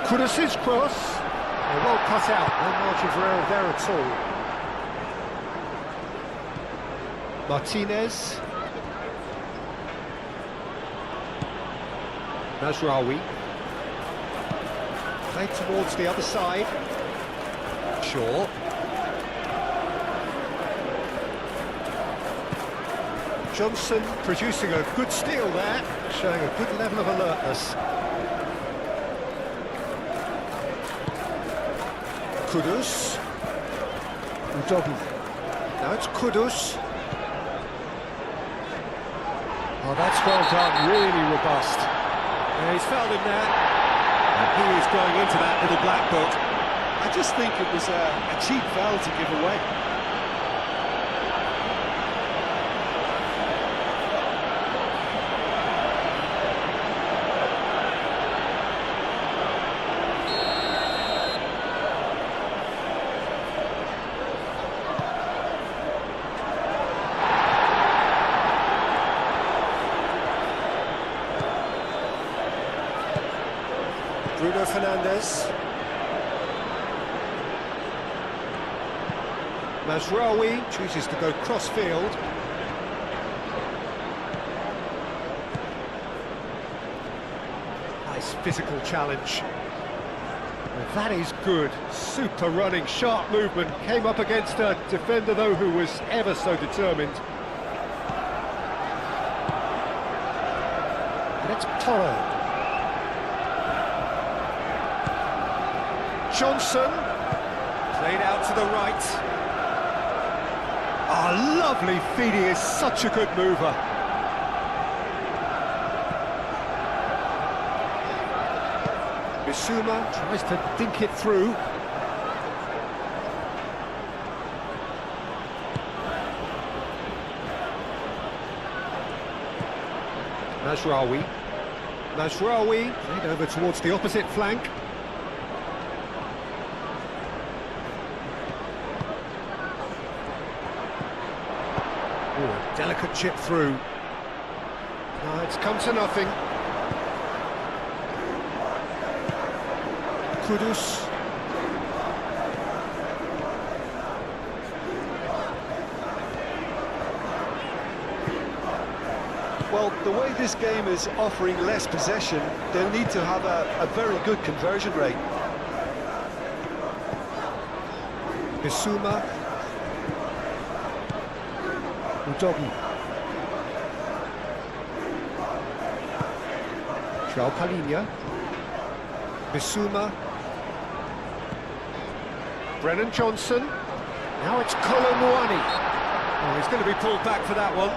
Kudus' cross. Well cut out, no margin for error there at all. Martinez. Mazraoui. Played towards the other side. Shaw. Johnson producing a good steal there, showing a good level of alertness. Kudus. Udogi. Now it's Kudus. Oh, that's well done, really robust. Yeah, he's fouled him there. And he is going into that little black book. I just think it was a cheap foul to give away. Bruno Fernandes. Mazraoui chooses to go cross-field. Nice physical challenge. Well, that is good. Super running, sharp movement. Came up against a defender, though, who was ever so determined. And it's Toro. Johnson, played out to the right. Oh, lovely feed, he is such a good mover. Bissouma tries to dink it through. Mazraoui. Mazraoui played over towards the opposite flank. Ooh, a delicate chip through. No, it's come to nothing. Kudus. Well, the way this game is offering less possession, they'll need to have a very good conversion rate. Bissouma. Udogi. João Palhinha. Bissouma. Brennan Johnson. Now it's Colomwani. Oh, he's going to be pulled back for that one.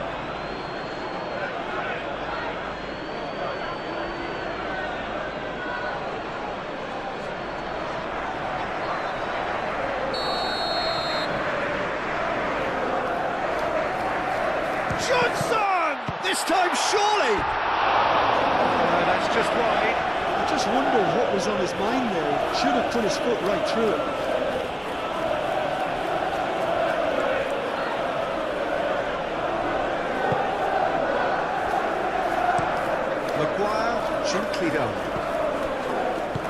Johnson! This time, surely! No, that's just wide. I just wonder what was on his mind there. He should have put his foot right through it. Maguire, gently done.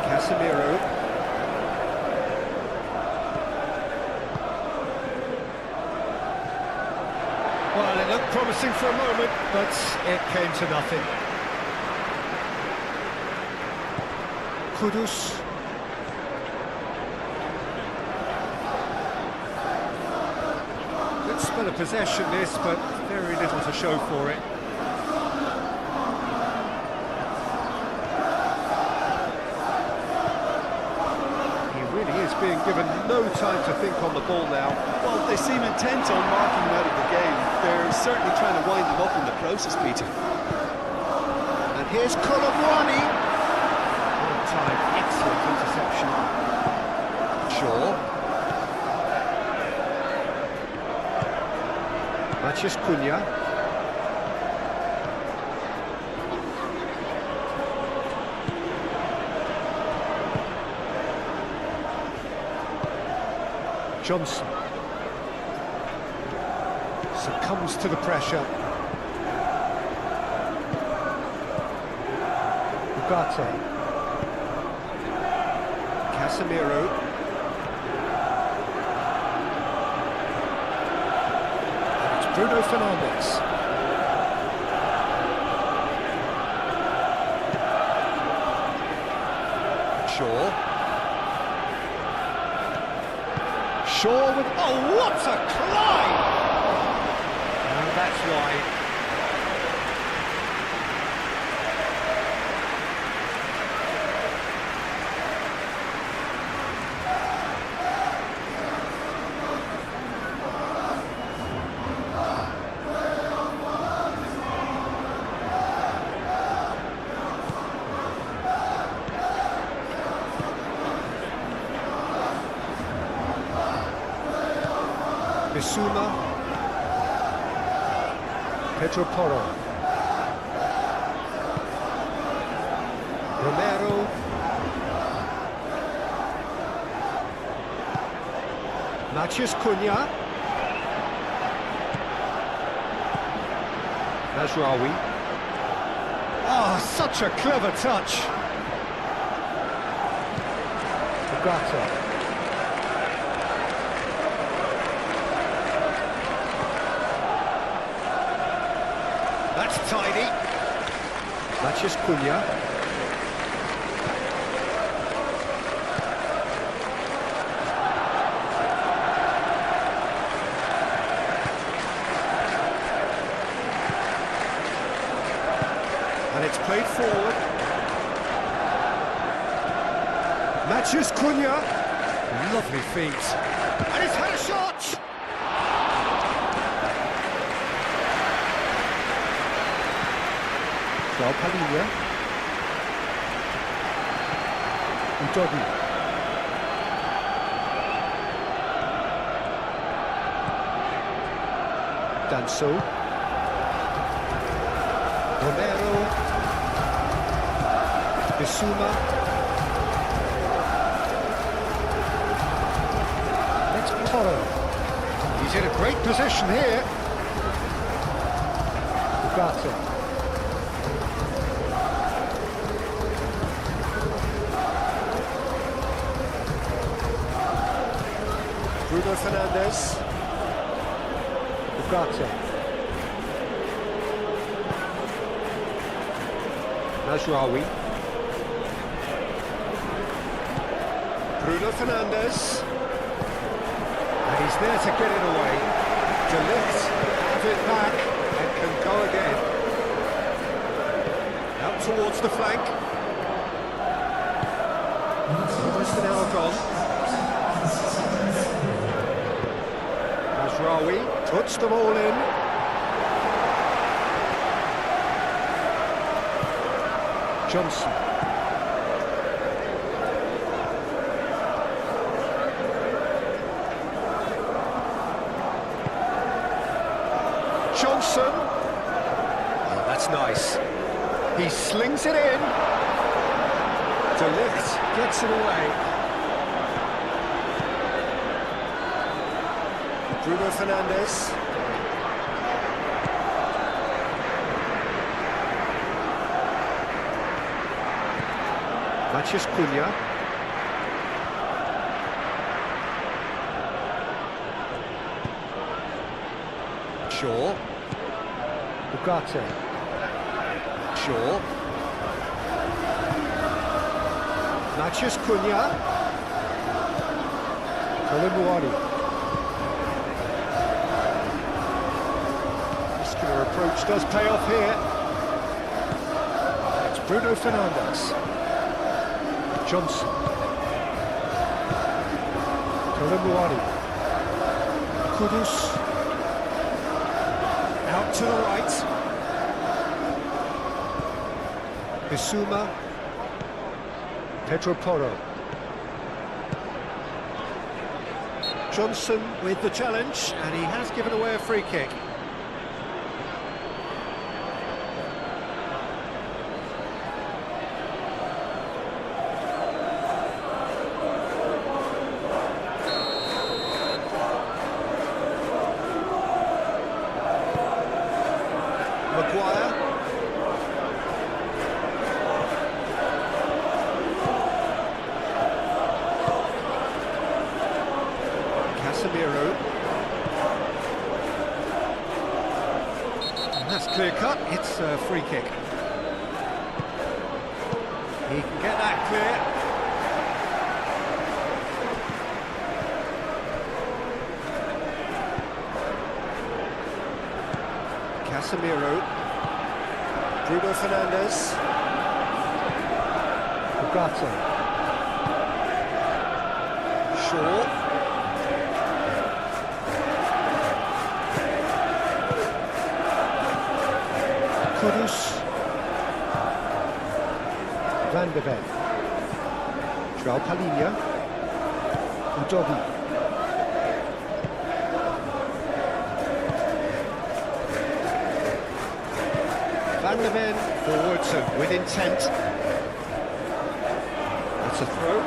Casemiro. Well, it looked promising for a moment, but it came to nothing. Kudus. spell of possession this, but very little to show for it. He really is being given no time to think on the ball now. Well, they seem intent on marking him out of the game. They're certainly trying to wind him up in the process, Peter. And here's Colomwani. One time, excellent interception. Shaw. Mathias Cunha. Johnson succumbs to the pressure. Ugarte. Casemiro. And it's Bruno Fernandes. Shaw. Shaw with... Oh, what a climb! And that's wide. Bissouma, Pedro Porro, Romero, Mathias Cunha, Mazraoui. Oh, such a clever touch. Ugarte. That's tidy. Mathias Cunha. And it's played forward. Mathias Cunha. Lovely feet. And he's had a shot! Palhinha. Udogi. Danso. Romero. Bissouma. That's Porro. He's in a great position here. Ugarte. Bruno Fernandes. Ugarte. Mazraoui. Bruno Fernandes. And he's there to get it away. De Ligt has it back and can go again. Out towards the flank. Almost an hour gone. Mazraoui puts them all in. Johnson. Johnson. Oh, that's nice. He slings it in. De Ligt gets it away. Bruno Fernandes. Mathias Cunha. Shaw. Ugarte. Shaw. Mathias Cunha. Colomwani. approach does pay off here. It's Bruno Fernandes. Johnson. Tolomouani. Kudus. Out to the right. Bissouma. Pedro Porro. Johnson with the challenge, and he has given away a free kick. Maguire. Casemiro. And that's clear cut, it's a free kick. He can get that clear. Casemiro. Bruno Fernandes. Ugarte. Shaw. Kudus. Van de Ven. João Palhinha. Udogi. Van de Ven forwards and with intent. That's a throw.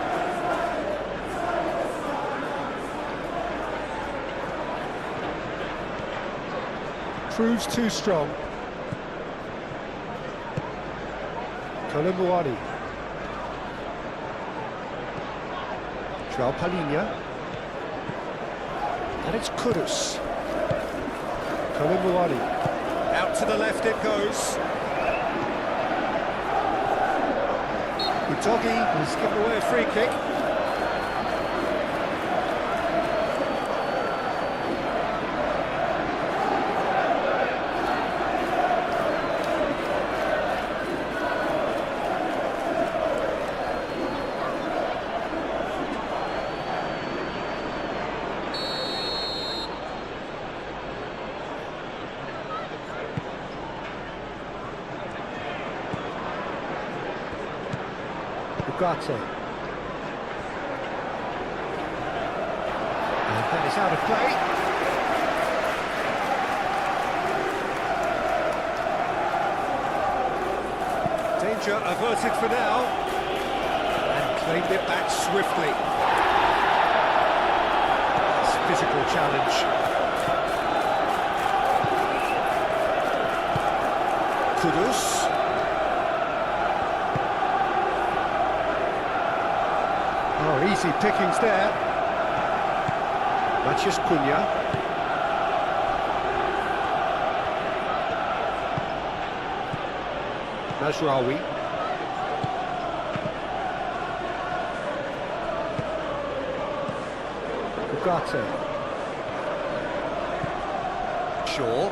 Proves too strong. Tolomouani. João Palhinha. And it's Kudus. Tolomouani. Out to the left it goes. Udogi has given away a free kick. Ugarte. And that is out of play. Danger averted for now. And claimed it back swiftly. It's a physical challenge. Kudus. Oh, easy pickings there. Matheus Cunha. Mazraoui. Ugarte. Shaw.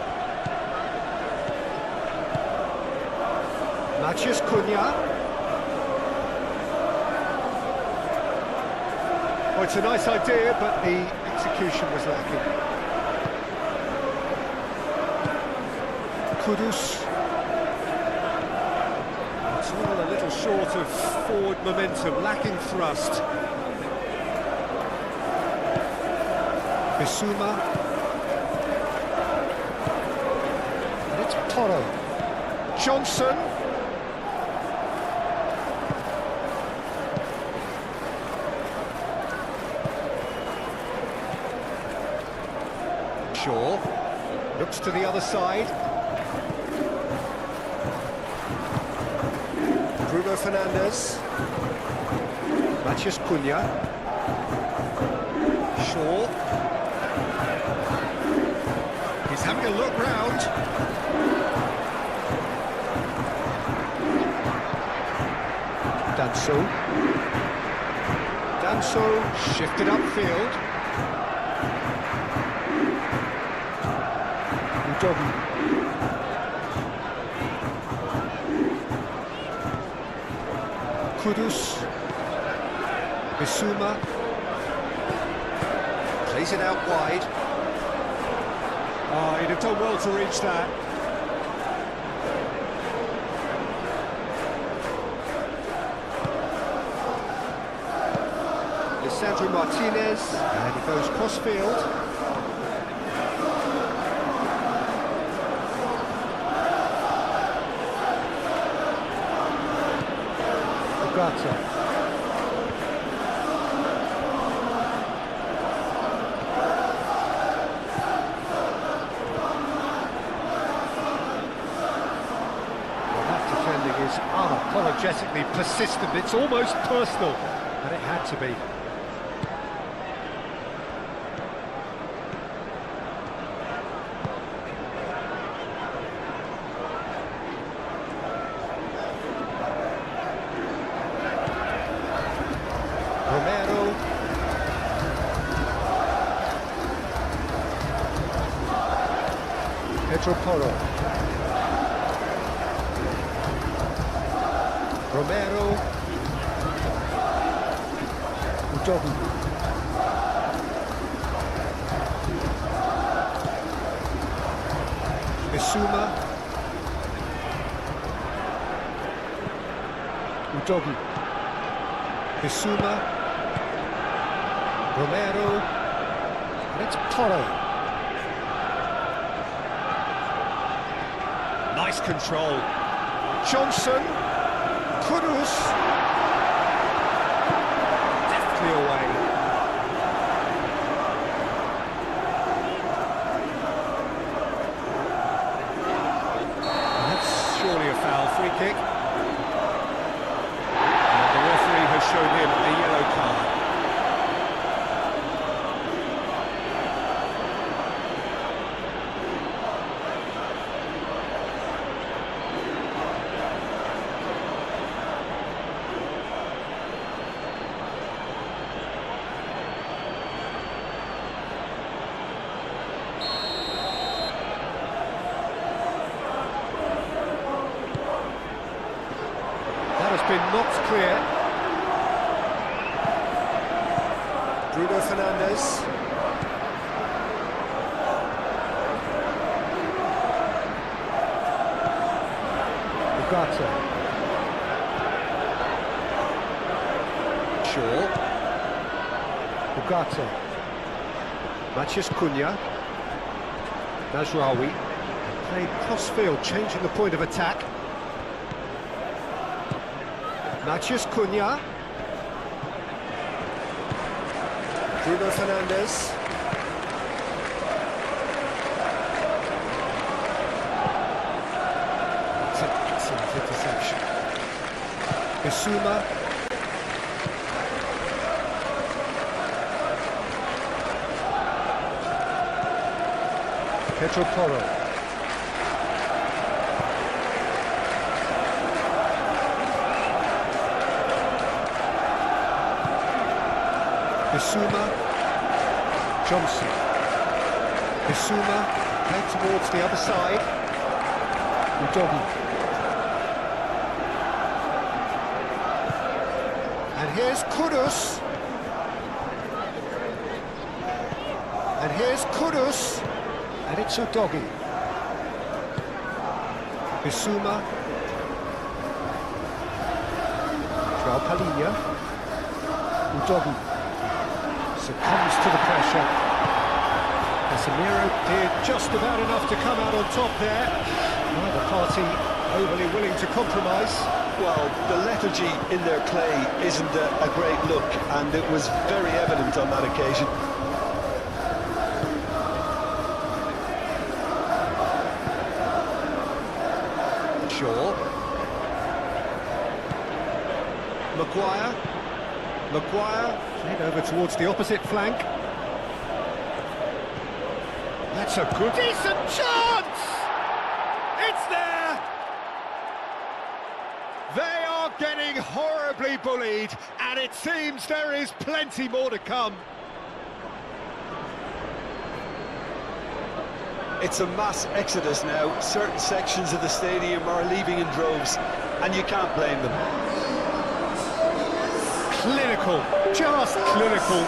Matheus Cunha. Well, it's a nice idea, but the execution was lacking. Kudus. It's all a little short of forward momentum, lacking thrust. Bissouma. And it's Porro. Johnson. Shaw looks to the other side. Bruno Fernandes. Matheus Cunha. Shaw. He's having a look round. Danso shifted upfield. Udogi. Kudus. Bissouma. Plays it out wide. Oh, he'd have done well to reach that. Lisandro Martinez, and he goes cross-field. Ugarte. Well, that defending is unapologetically persistent. It's almost personal, and it had to be. Romero. Pedro Porro. Romero. Udogi. Bissouma. Udogi. Bissouma. Romero, and it's Porro. Nice control. Johnson, Kudus, deftly away. And that's surely a foul, free kick. And the referee has shown him a yellow card. Has been knocked clear. Bruno Fernandes. Ugarte. Shaw. Ugarte. Matheus Cunha. Najraoui. Played cross-field, changing the point of attack. Matheus Cunha. Bruno Fernandes. It's an excellent interception. Bissouma. Pedro Porro. Bissouma, Johnson, Bissouma, played towards the other side, Udogi. And here's Kudus. And here's Kudus, and it's Udogi. Bissouma, João Palhinha, Udogi. Succumbs to the pressure. Casemiro did just about enough to come out on top there. Neither party overly willing to compromise. Well, the lethargy in their play isn't a great look, and it was very evident on that occasion. Shaw. Maguire, played over towards the opposite flank. That's a good, decent chance! It's there! They are getting horribly bullied, and it seems there is plenty more to come. It's a mass exodus now. Certain sections of the stadium are leaving in droves, and you can't blame them. Clinical, just clinical.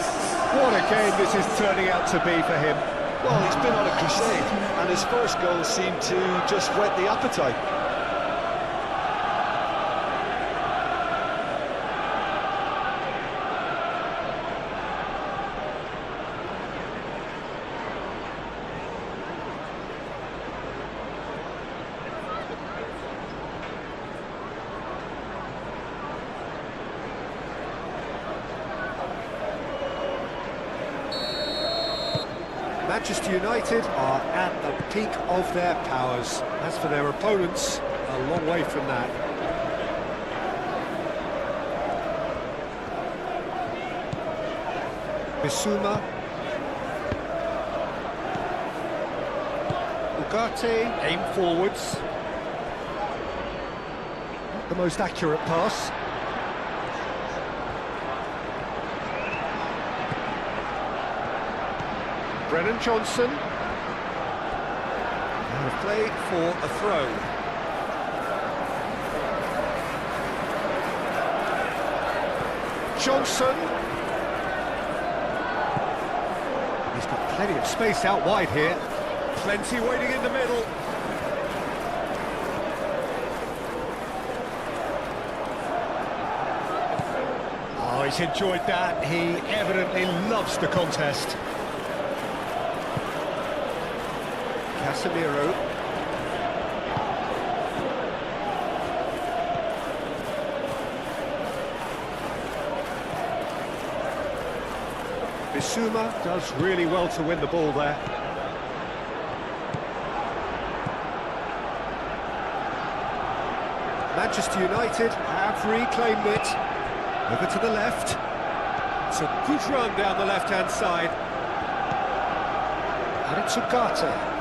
What a game this is turning out to be for him. Well, he's been on a crusade, and his first goal seemed to just whet the appetite. Manchester United are at the peak of their powers. As for their opponents, a long way from that. Bissouma. Ugarte, aim forwards. Not the most accurate pass. Brennan Johnson. And a play for a throw. Johnson. He's got plenty of space out wide here. Plenty waiting in the middle. Oh, he's enjoyed that. He evidently loves the contest. Casemiro. Bissouma does really well to win the ball there. Manchester United have reclaimed it. Over to the left. It's a good run down the left-hand side. And it's Ugarte.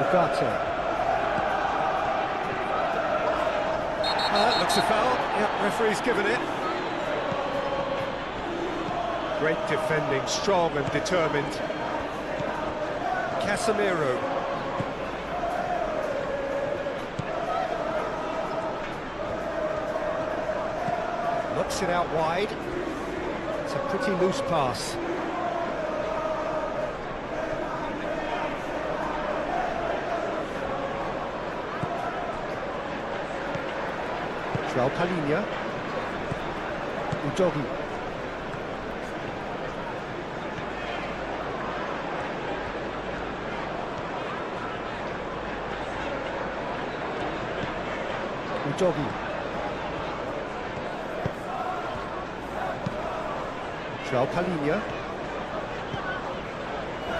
Ugarte. Looks a foul. Yep, referee's given it. Great defending, strong and determined. Casemiro. Knocks it out wide. It's a pretty loose pass. Palinha. Udogi. Udogi. Palinha.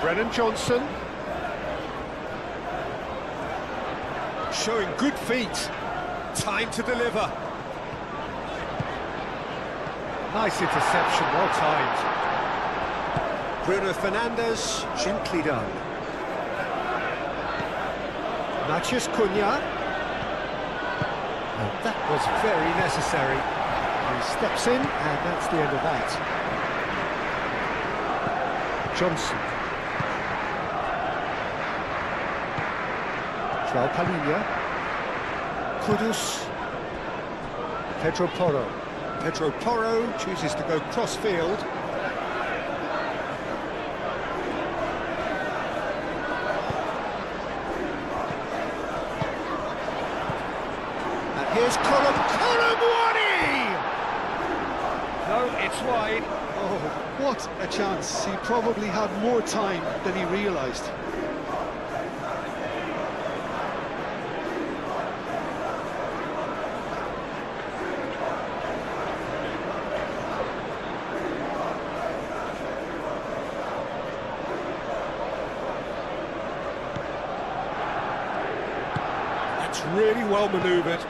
Brennan Johnson. Showing good feet. Time to deliver. Nice interception, well timed. Bruno Fernandes, gently done. Matheus Cunha. And that was very necessary. He steps in, and that's the end of that. Johnson. Palinha. Kudus. Pedro Porro. Pedro Porro chooses to go cross-field. And here's Colomboani! No, it's wide. Oh, what a chance. He probably had more time than he realised. Really well manoeuvred.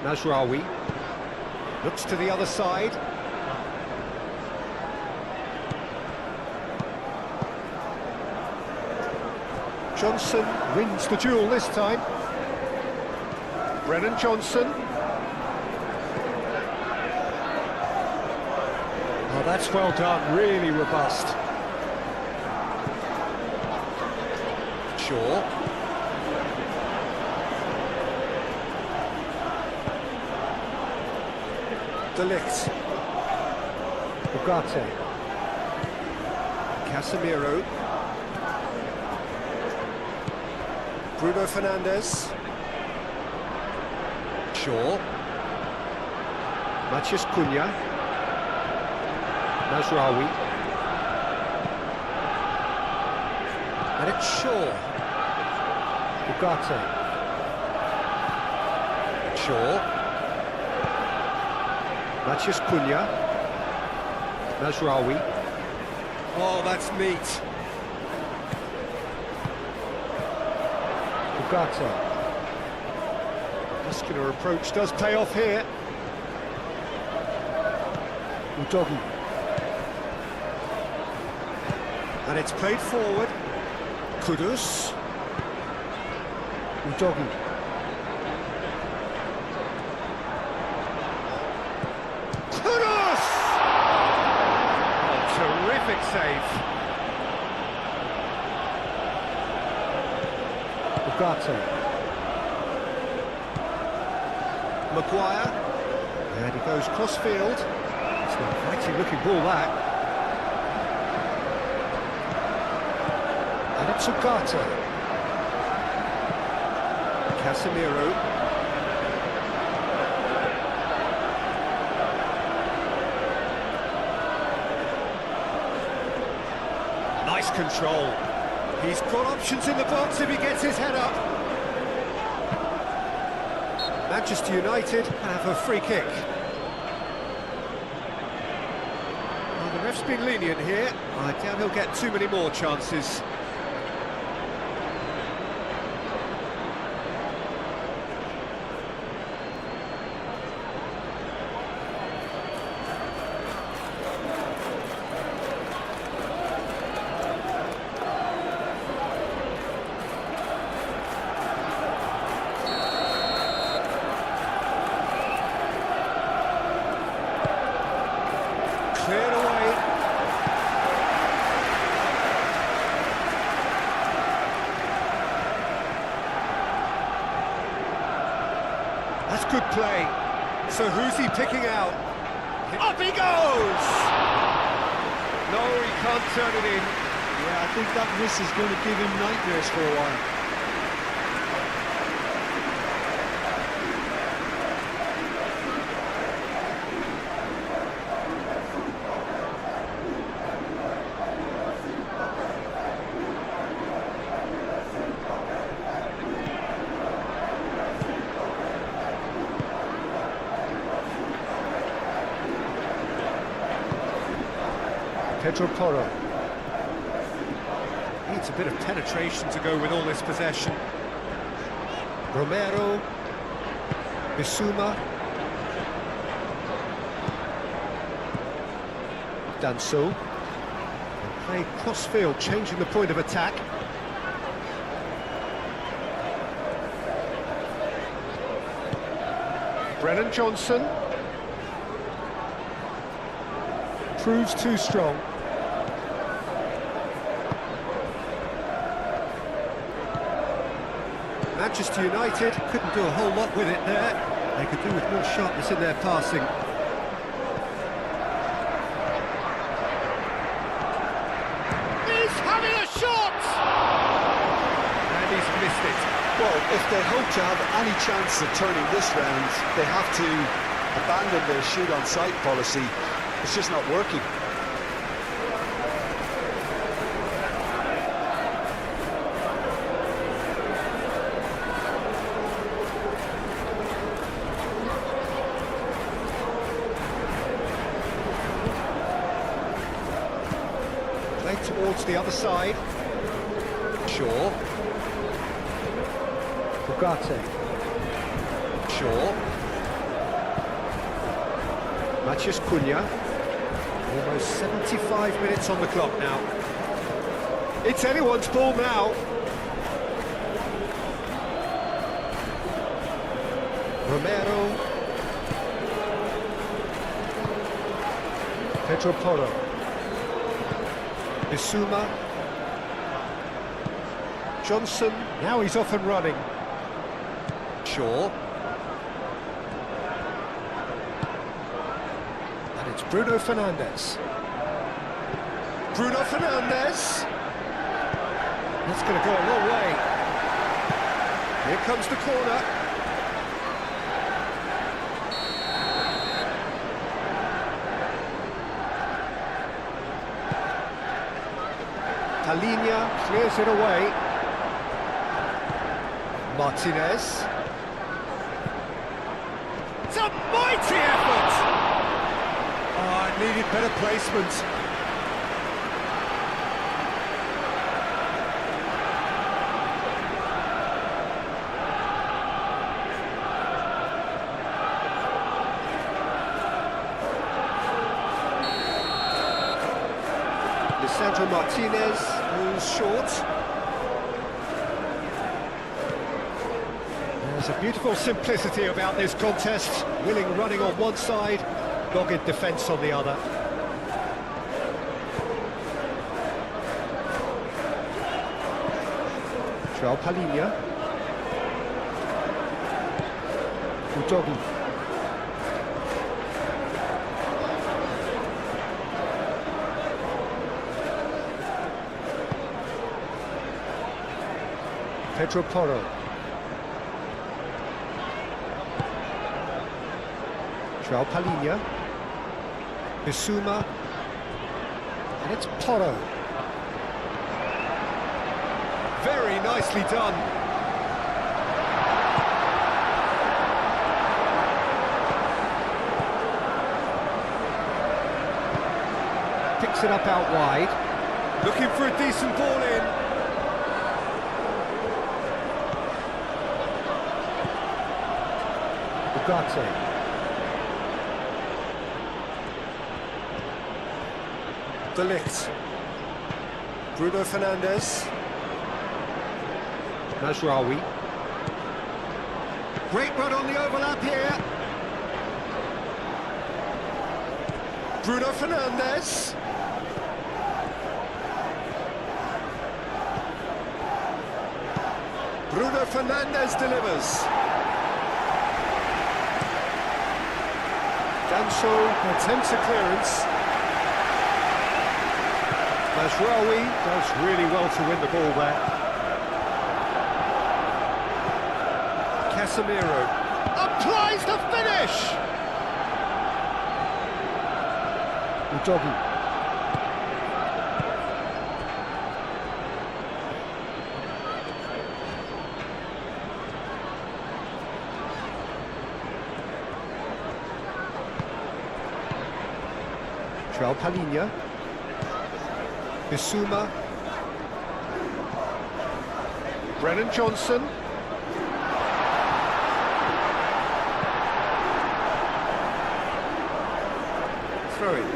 Mazraoui looks to the other side. Johnson wins the duel this time. Brennan Johnson. Oh, that's well done, really robust. Shaw. Ligt. Ugarte. Casemiro. Bruno Fernandes. Shaw. Matheus Cunha. Mazraoui. And it's Shaw. Ugarte. Shaw. Matheus Cunha. Mazraoui. Oh, that's neat. Ugarte. Muscular approach does pay off here. Udogi. And it's played forward. Kudus. Udogi. Kudus! Oh, terrific save. Ugarte. Maguire. And he goes cross-field. It's an inviting looking ball, that. And it's Ugarte. Casemiro. Nice control. He's got options in the box if he gets his head up. Manchester United have a free kick. Well, the ref's been lenient here. I doubt he'll get too many more chances. Cleared away. That's good play. So who's he picking out? Up he goes! No, he can't turn it in. Yeah, I think that miss is going to give him nightmares for a while. Pedro Porro. Needs a bit of penetration to go with all this possession. Romero. Bissouma. Danso. And play cross-field, changing the point of attack. Brennan Johnson. Proves too strong. Manchester United couldn't do a whole lot with it there. They could do with more sharpness in their passing. He's having a shot! And he's missed it. Well, if they hope to have any chance of turning this round, they have to abandon their shoot-on-sight policy. It's just not working. Played towards the other side. Shaw. Ugarte. Shaw. Matheus Cunha. Almost 75 minutes on the clock now. It's anyone's ball now. Romero. Pedro Porro. Bissouma. Johnson. Now he's off and running. Shaw. And it's Bruno Fernandes. Bruno Fernandes. That's going to go a long way. Here comes the corner. Talinia clears it away. Martinez. It's a mighty effort! Oh, it needed better placement. Lisandro Martinez moves short. There's a beautiful simplicity about this contest. Willing running on one side, dogged defence on the other. João Palhinha. Udogi. Pedro Porro. João Palhinha. Bissouma. And it's Porro. Very nicely done. Picks it up out wide. Looking for a decent ball in. Ugarte. De Ligt. Bruno Fernandes. Mazraoui. Great run on the overlap here. Bruno Fernandes. Bruno Fernandes delivers. Danso attempts a clearance. Mazraoui does really well to win the ball there. Casemiro applies the finish! Udogi. João Palhinha. Bissouma. Brennan Johnson. Throw in.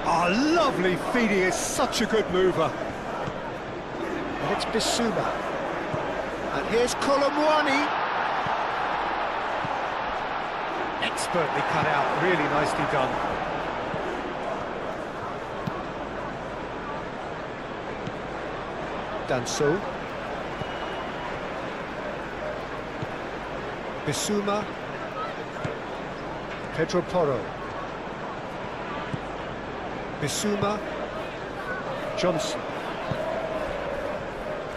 Oh, lovely feed, he is such a good mover. And it's Bissouma. And here's Colomwani. Expertly cut out, really nicely done. Danso. Bissouma. Pedro Porro. Bissouma. Johnson.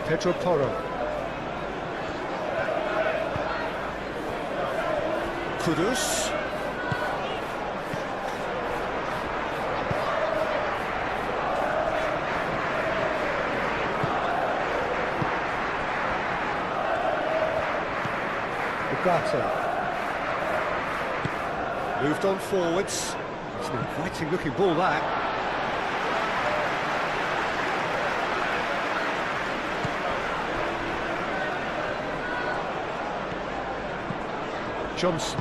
Pedro Porro. Kudus. Ugarte. Moved on forwards. It's an inviting looking ball that. Johnson.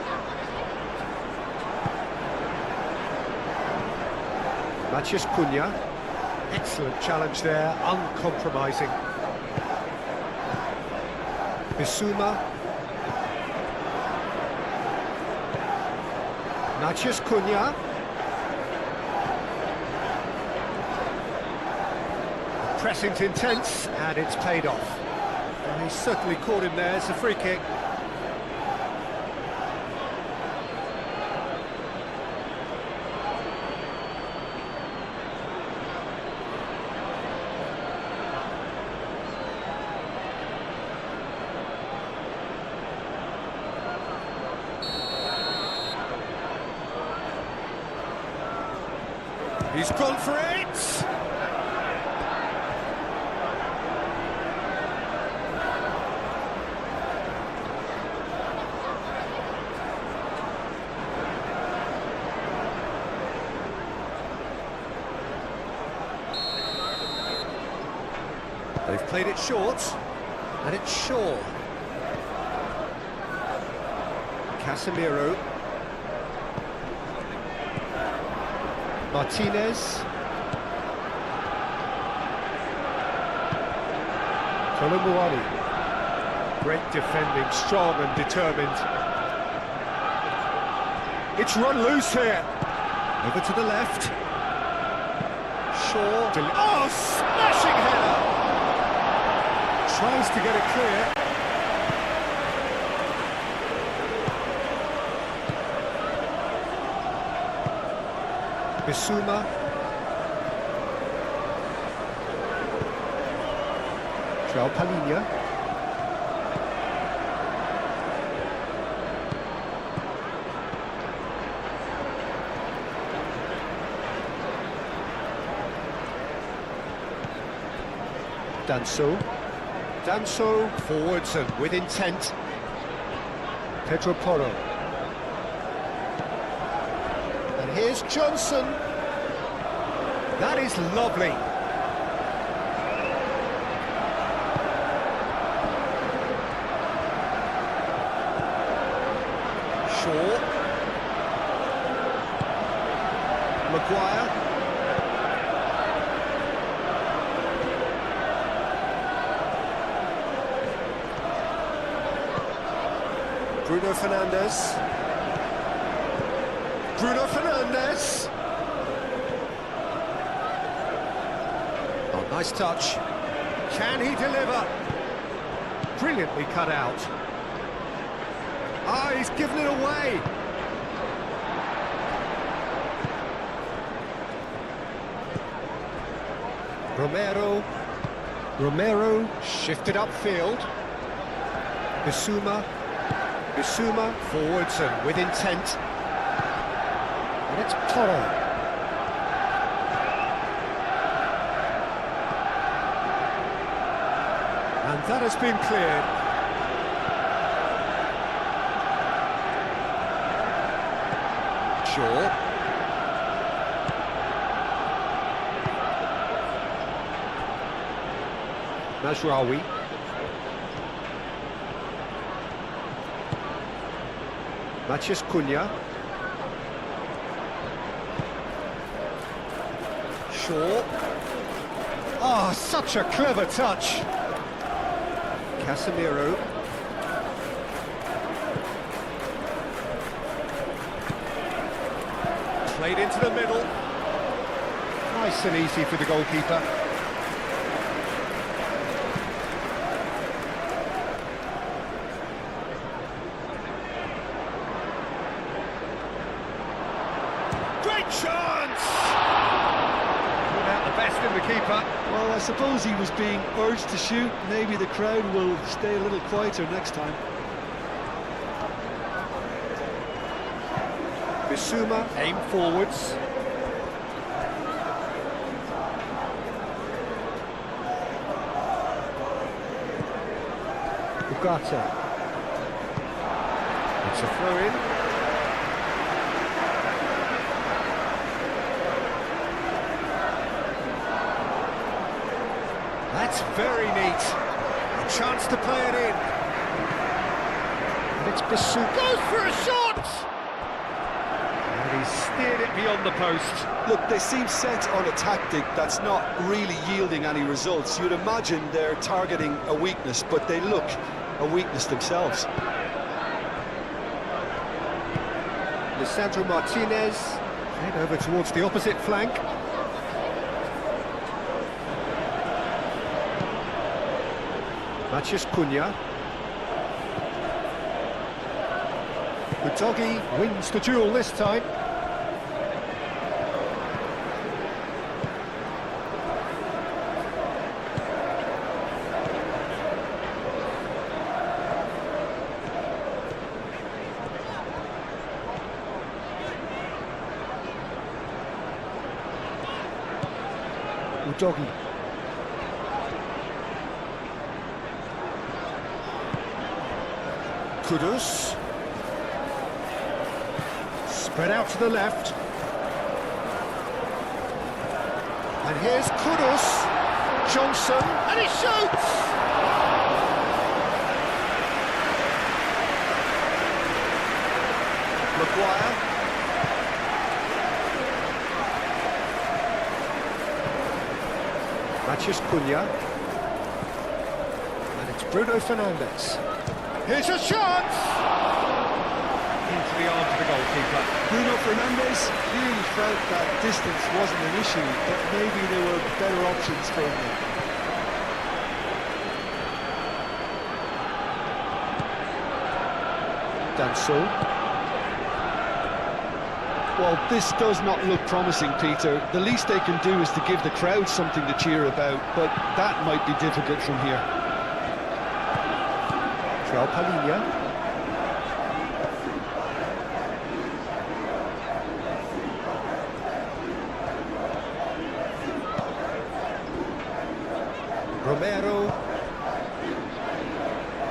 Matheus Cunha. Excellent challenge there, uncompromising. Bissouma. Matheus Cunha. The pressing's intense, and it's paid off. And he certainly caught him there, it's a free kick. He's gone for it! They've played it short, and it's Shaw. Casemiro. Martinez. Tolomouani. Great defending, strong and determined. It's run loose here. Over to the left. Shaw. Oh, smashing header! Tries to get it clear. Bissouma. João Palhinha. Danso forwards and with intent. Pedro Porro. And here's Johnson. That is lovely. Shaw. Maguire. Bruno Fernandes. Bruno Fernandes. Oh, nice touch. Can he deliver? Brilliantly cut out. Ah, he's given it away. Romero shifted upfield. Bissouma forwards and with intent. And it's Porro. And that has been cleared. Shaw. Mazraoui. Matheus Cunha. Shaw. Oh, such a clever touch. Casemiro. Played into the middle. Nice and easy for the goalkeeper. Great chance! Put out the best in the keeper. Well, I suppose he was being urged to shoot. Maybe the crowd will stay a little quieter next time. Bissouma aim forwards. Ugarte. It's a throw-in. That's very neat. A chance to play it in. And it's Bissouma. Goes for a shot! And he steered it beyond the post. Look, they seem set on a tactic that's not really yielding any results. You'd imagine they're targeting a weakness, but they look a weakness themselves. Lisandro Martinez, head over towards the opposite flank. Matheus Cunha. Udogi wins the duel this time. Doggy. Kudus. Spread out to the left. And here's Kudus. Johnson. And he shoots! Maguire. Mathias Cunha. And it's Bruno Fernandes. Here's a shot! Into the arms of the goalkeeper. Bruno Fernandes clearly felt that distance wasn't an issue, but maybe there were better options for him. Danso. Well, this does not look promising, Peter. The least they can do is to give the crowd something to cheer about, but that might be difficult from here. João Palhinha. Romero.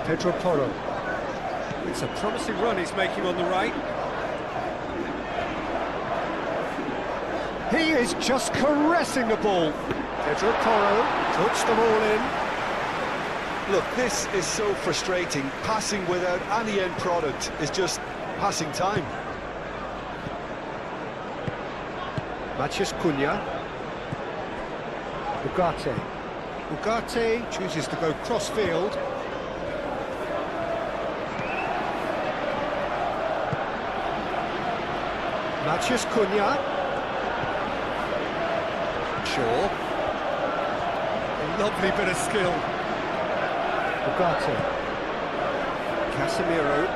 Pedro Porro. It's a promising run he's making on the right. He is just caressing the ball. Pedro Porro puts them all in. Look, this is so frustrating. Passing without any end product is just passing time. Mathias Cunha. Ugarte. Ugarte chooses to go cross-field. Mathias Cunha. Shaw. A lovely bit of skill. Ugarte. Casemiro.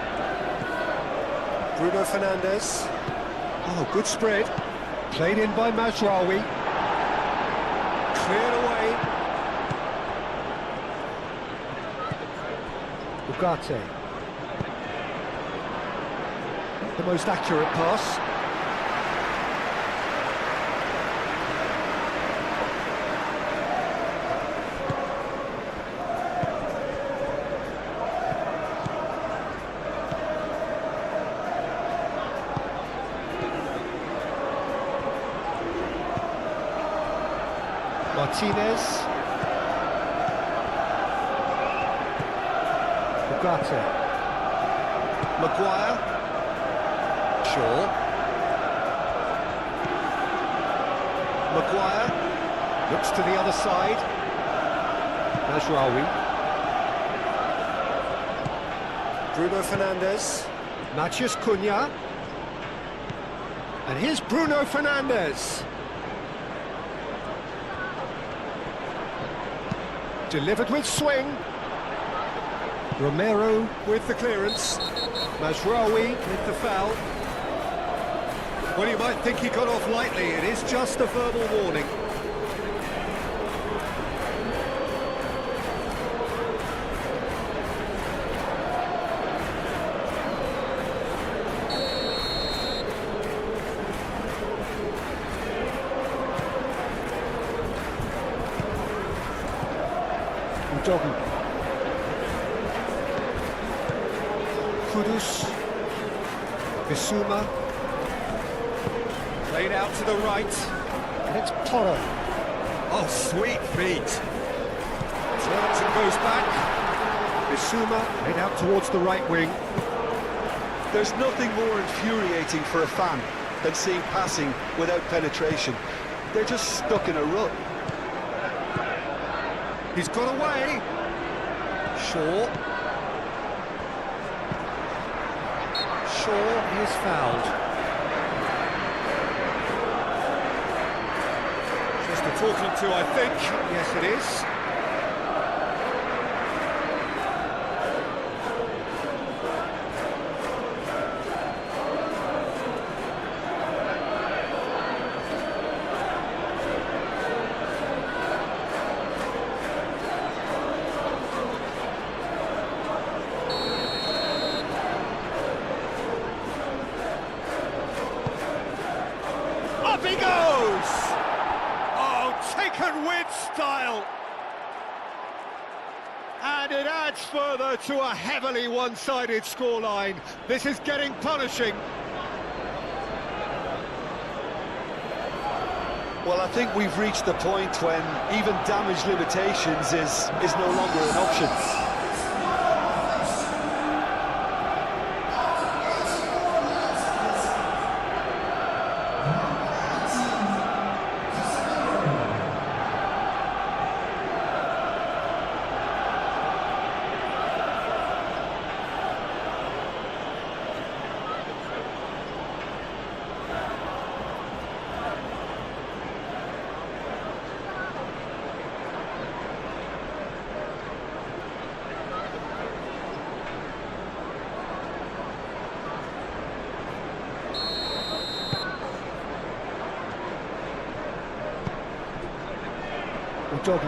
Bruno Fernandes. Oh, good spread. Played in by Mazraoui. Cleared away. Ugarte. The most accurate pass. Martinez. Ugarte. Maguire. Shaw. Maguire. Looks to the other side. Mazraoui. Bruno Fernandes. Mathias Cunha. And here's Bruno Fernandes. Delivered with swing. Romero with the clearance. Mazraoui with the foul. Well, you might think he got off lightly. It is just a verbal warning. Doggy. Kudus. Bissouma. Played out to the right. And it's Porro. Oh, sweet feet. Turns and goes back. Bissouma played out towards the right wing. There's nothing more infuriating for a fan than seeing passing without penetration. They're just stuck in a rut. He's got away. Shaw. Shaw is fouled. Just a talking to, I think. Yes, it is. Up he goes! Oh, take taken with style. And it adds further to a heavily one-sided scoreline. This is getting punishing. Well, I think we've reached the point when even damage limitations is no longer an option. Doggy.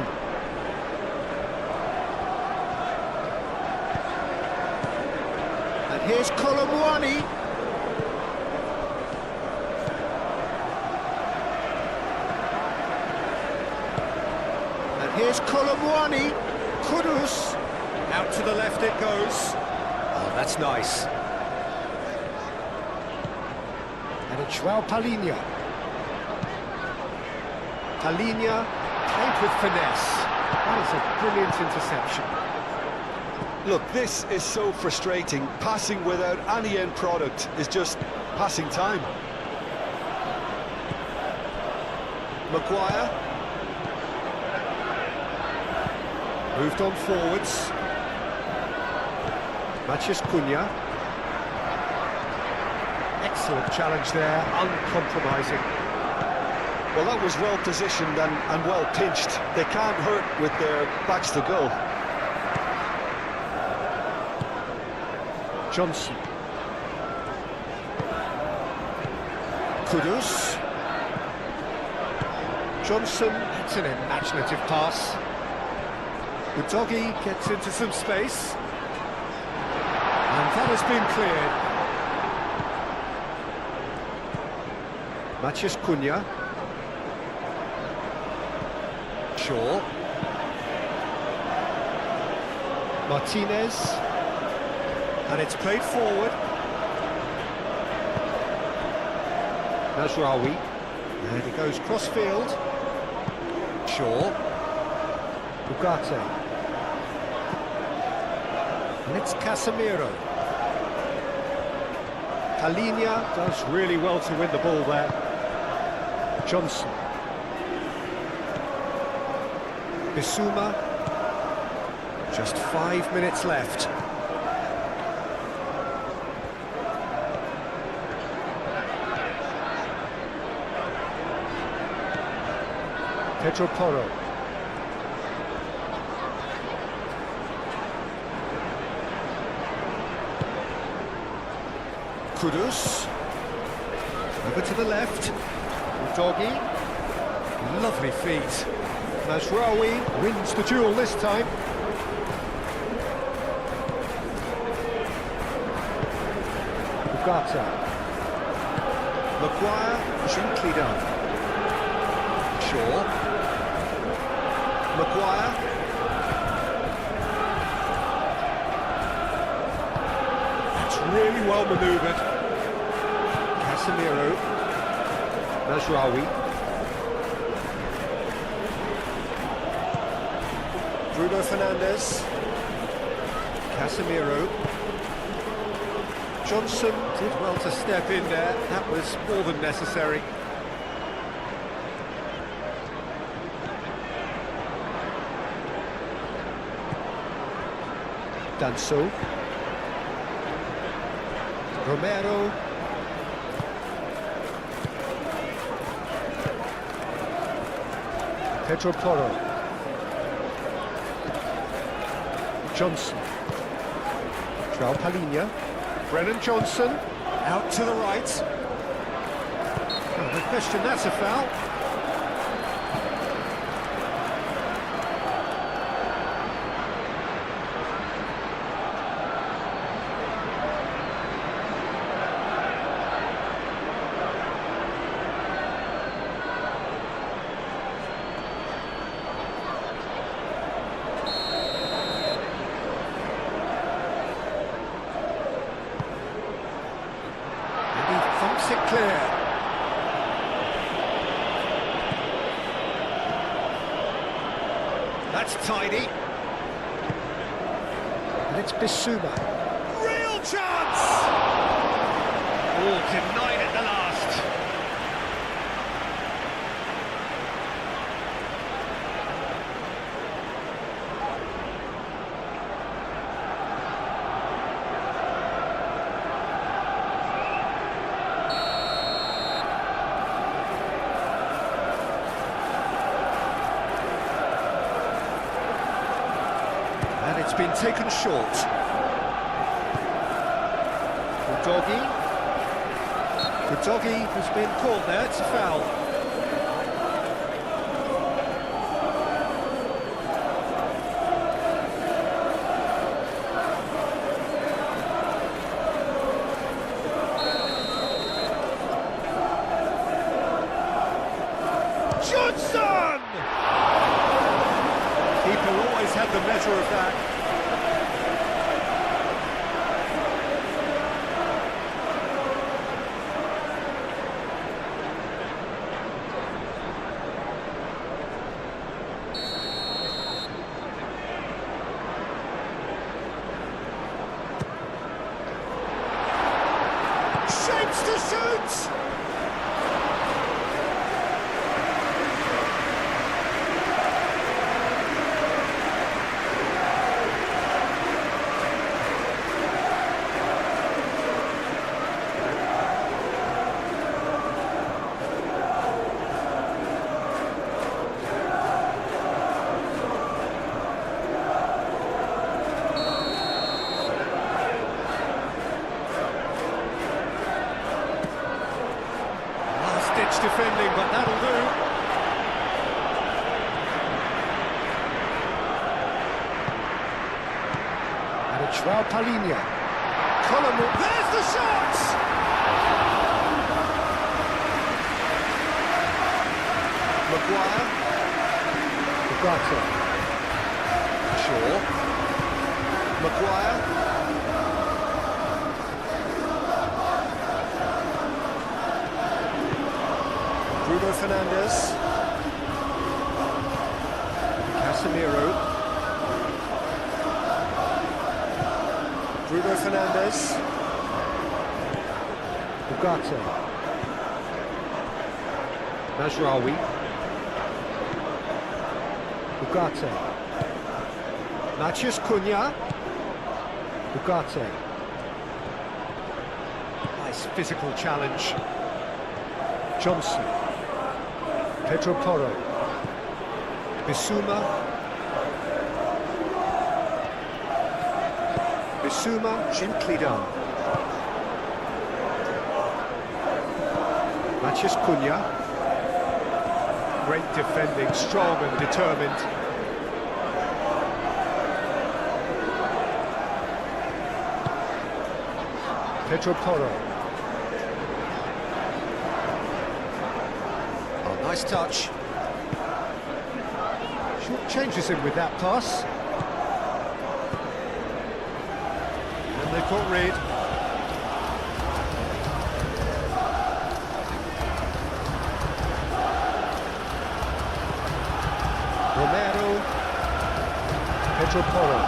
And here's Colomwani. And here's Colomwani. Kudus. Out to the left it goes. Oh, that's nice. And it's João Palhinha. Palhinha. With finesse. That is a brilliant interception. Look, this is so frustrating. Passing without any end product is just passing time. Maguire. Moved on forwards. Matheus Cunha. Excellent challenge there, uncompromising. Well, that was well positioned and well pinched. They can't hurt with their backs to goal. Johnson. Kudus. Johnson, it's an imaginative pass. Udogi gets into some space. And that has been cleared. Matheus Cunha. Shaw. Martinez. And it's played forward. Nasraoui. And he goes cross-field. Shaw. Ugarte. And it's Casemiro. Palhinha does really well to win the ball there. Johnson. Bissouma, just 5 minutes left. Pedro Porro. Kudus. Over to the left. Udogi. Lovely feet. Nasraoui wins the duel this time. Ugarte. Maguire, gently done. Shaw. Maguire. That's really well manoeuvred. Casemiro. Nasraoui. Bruno Fernandes. Casemiro. Johnson did well to step in there. That was more than necessary. Danso. Romero. Pedro Porro. Johnson. João Palhinha. Brennan Johnson. Out to the right. Oh, no question, that's a foul. clear. That's tidy. And it's Bissouma. Real chance! Oh, denied at the last. And it's been taken short. Doggy has been caught there, it's a foul. Johnson! Keeper always had the measure of that. Shapes to shoot! Last-ditch defending, but that'll do. And it's João Palhinha. Colin, there's the shot! Maguire. Ugarte. Shaw. Maguire. Bruno Fernandes. Casemiro. Bruno Fernandes. Ugarte. Mazraoui. Ugarte. Matheus Cunha. Ugarte. Nice physical challenge. Johnson. Pedro Porro. Bissouma. Bissouma, gently done. Matheus Cunha. Great defending, strong and determined. Pedro Porro. Oh, nice touch. Short changes him with that pass. And they caught Reid. Romero. Pedro Porro.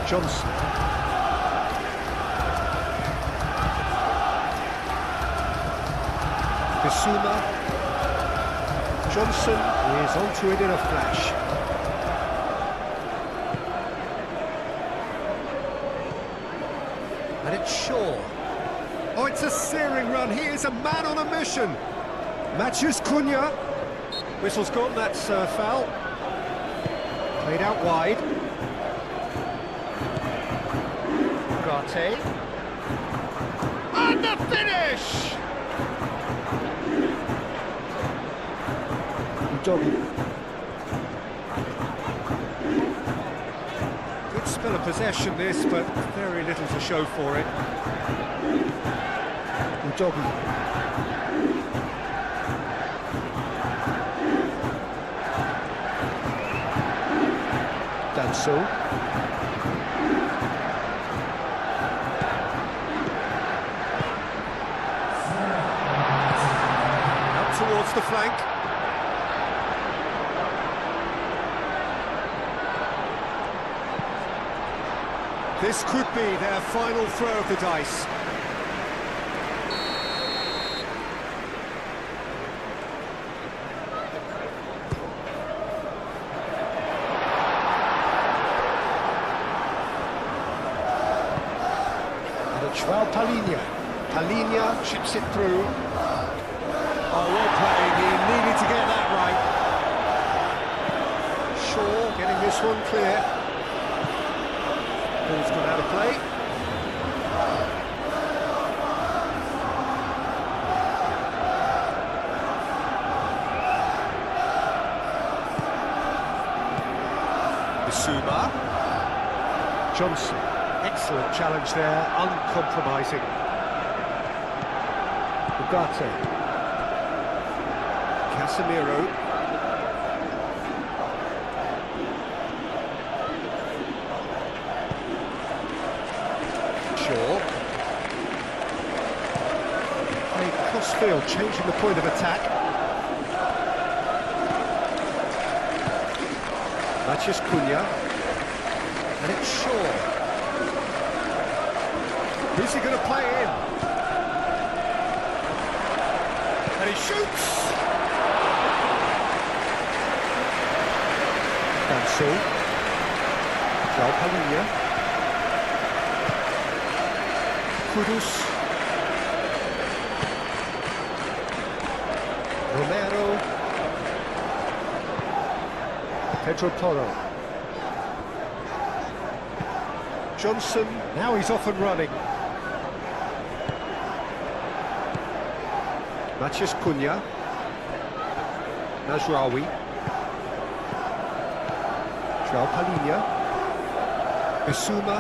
Johnson. Bissouma. Johnson is onto it in a flash. And it's Shaw. Oh, it's a searing run. He is a man on a mission. Matheus Cunha. Whistle's gone, that's a foul. Played out wide. Ugarte. And the finish! Doggy. Good spell of possession this, but very little to show for it. Doggy. Danso. towards the flank. This could be their final throw of the dice. Palinha chips it through. Oh, well played, he needed to get that right. Shaw getting this one clear. Ball's gone out of play. Bissouma. Johnson. Excellent challenge there, uncompromising. Ugarte. Casemiro. Shaw. Played cross-field, changing the point of attack. Matheus Cunha. And it's Shaw. Who's he going to play in? And he shoots! Danso. João Palinha. Kudus. Romero. Pedro Porro. Johnson, now he's off and running. Matheus Cunha. Najraoui. João Palinha. Bissouma.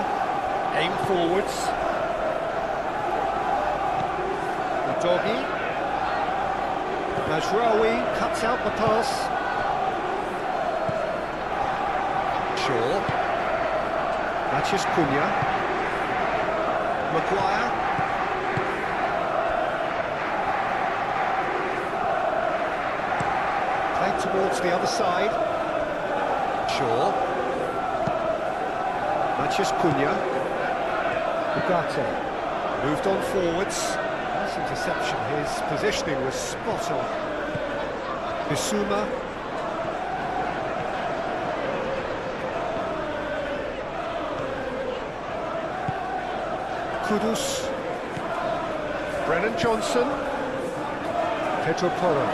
Aim forwards. Udogi. Najraoui cuts out the pass. Shaw. Matheus Cunha. Maguire. Played towards the other side. Shaw. Matheus Cunha. Ugarte. Moved on forwards. Nice interception. His positioning was spot on. Bissouma. Kudus. Brennan Johnson. Pedro Porro.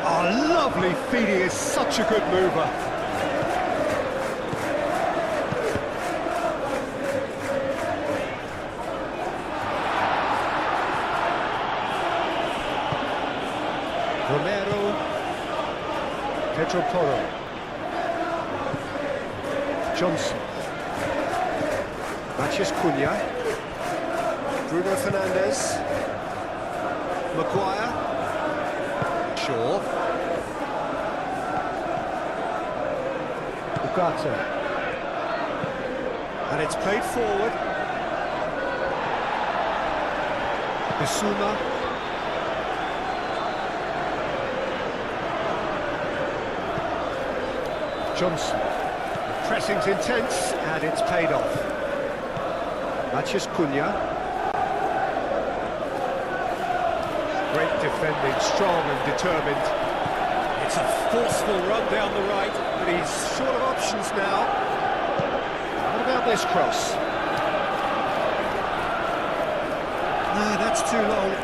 Oh, lovely feed, he is such a good mover. Romero. Pedro Porro. Johnson. Matheus Cunha. Bruno Fernandes. Maguire. Shaw. Ugarte. And it's played forward. Bissouma. Johnson. Pressing's intense and it's paid off. Matheus Cunha. Great defending, strong and determined. It's a forceful run down the right, but he's short of options now. What about this cross? No, that's too long.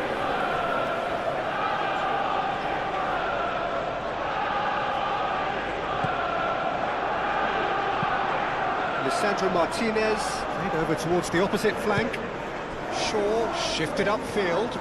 Lisandro Martinez, played over towards the opposite flank. Shaw shifted upfield.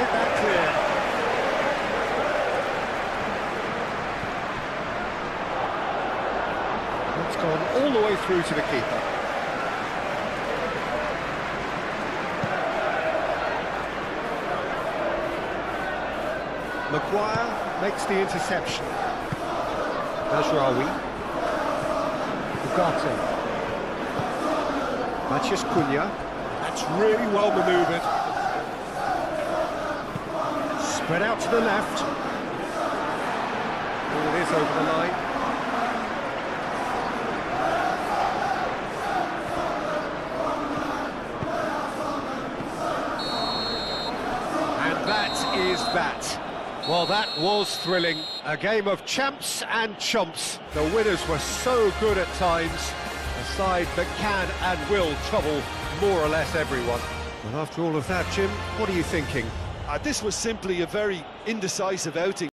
it that clear. It's gone all the way through to the keeper. Maguire makes the interception. Najraoui. Ugarte. Matheus Cunha. That's really well manoeuvred. Spread out to the left. All it is over the line. And that is that. Well, that was thrilling. A game of champs and chumps. The winners were so good at times. A side that can and will trouble more or less everyone. Well, after all of that, Jim, what are you thinking? This was simply a very indecisive outing.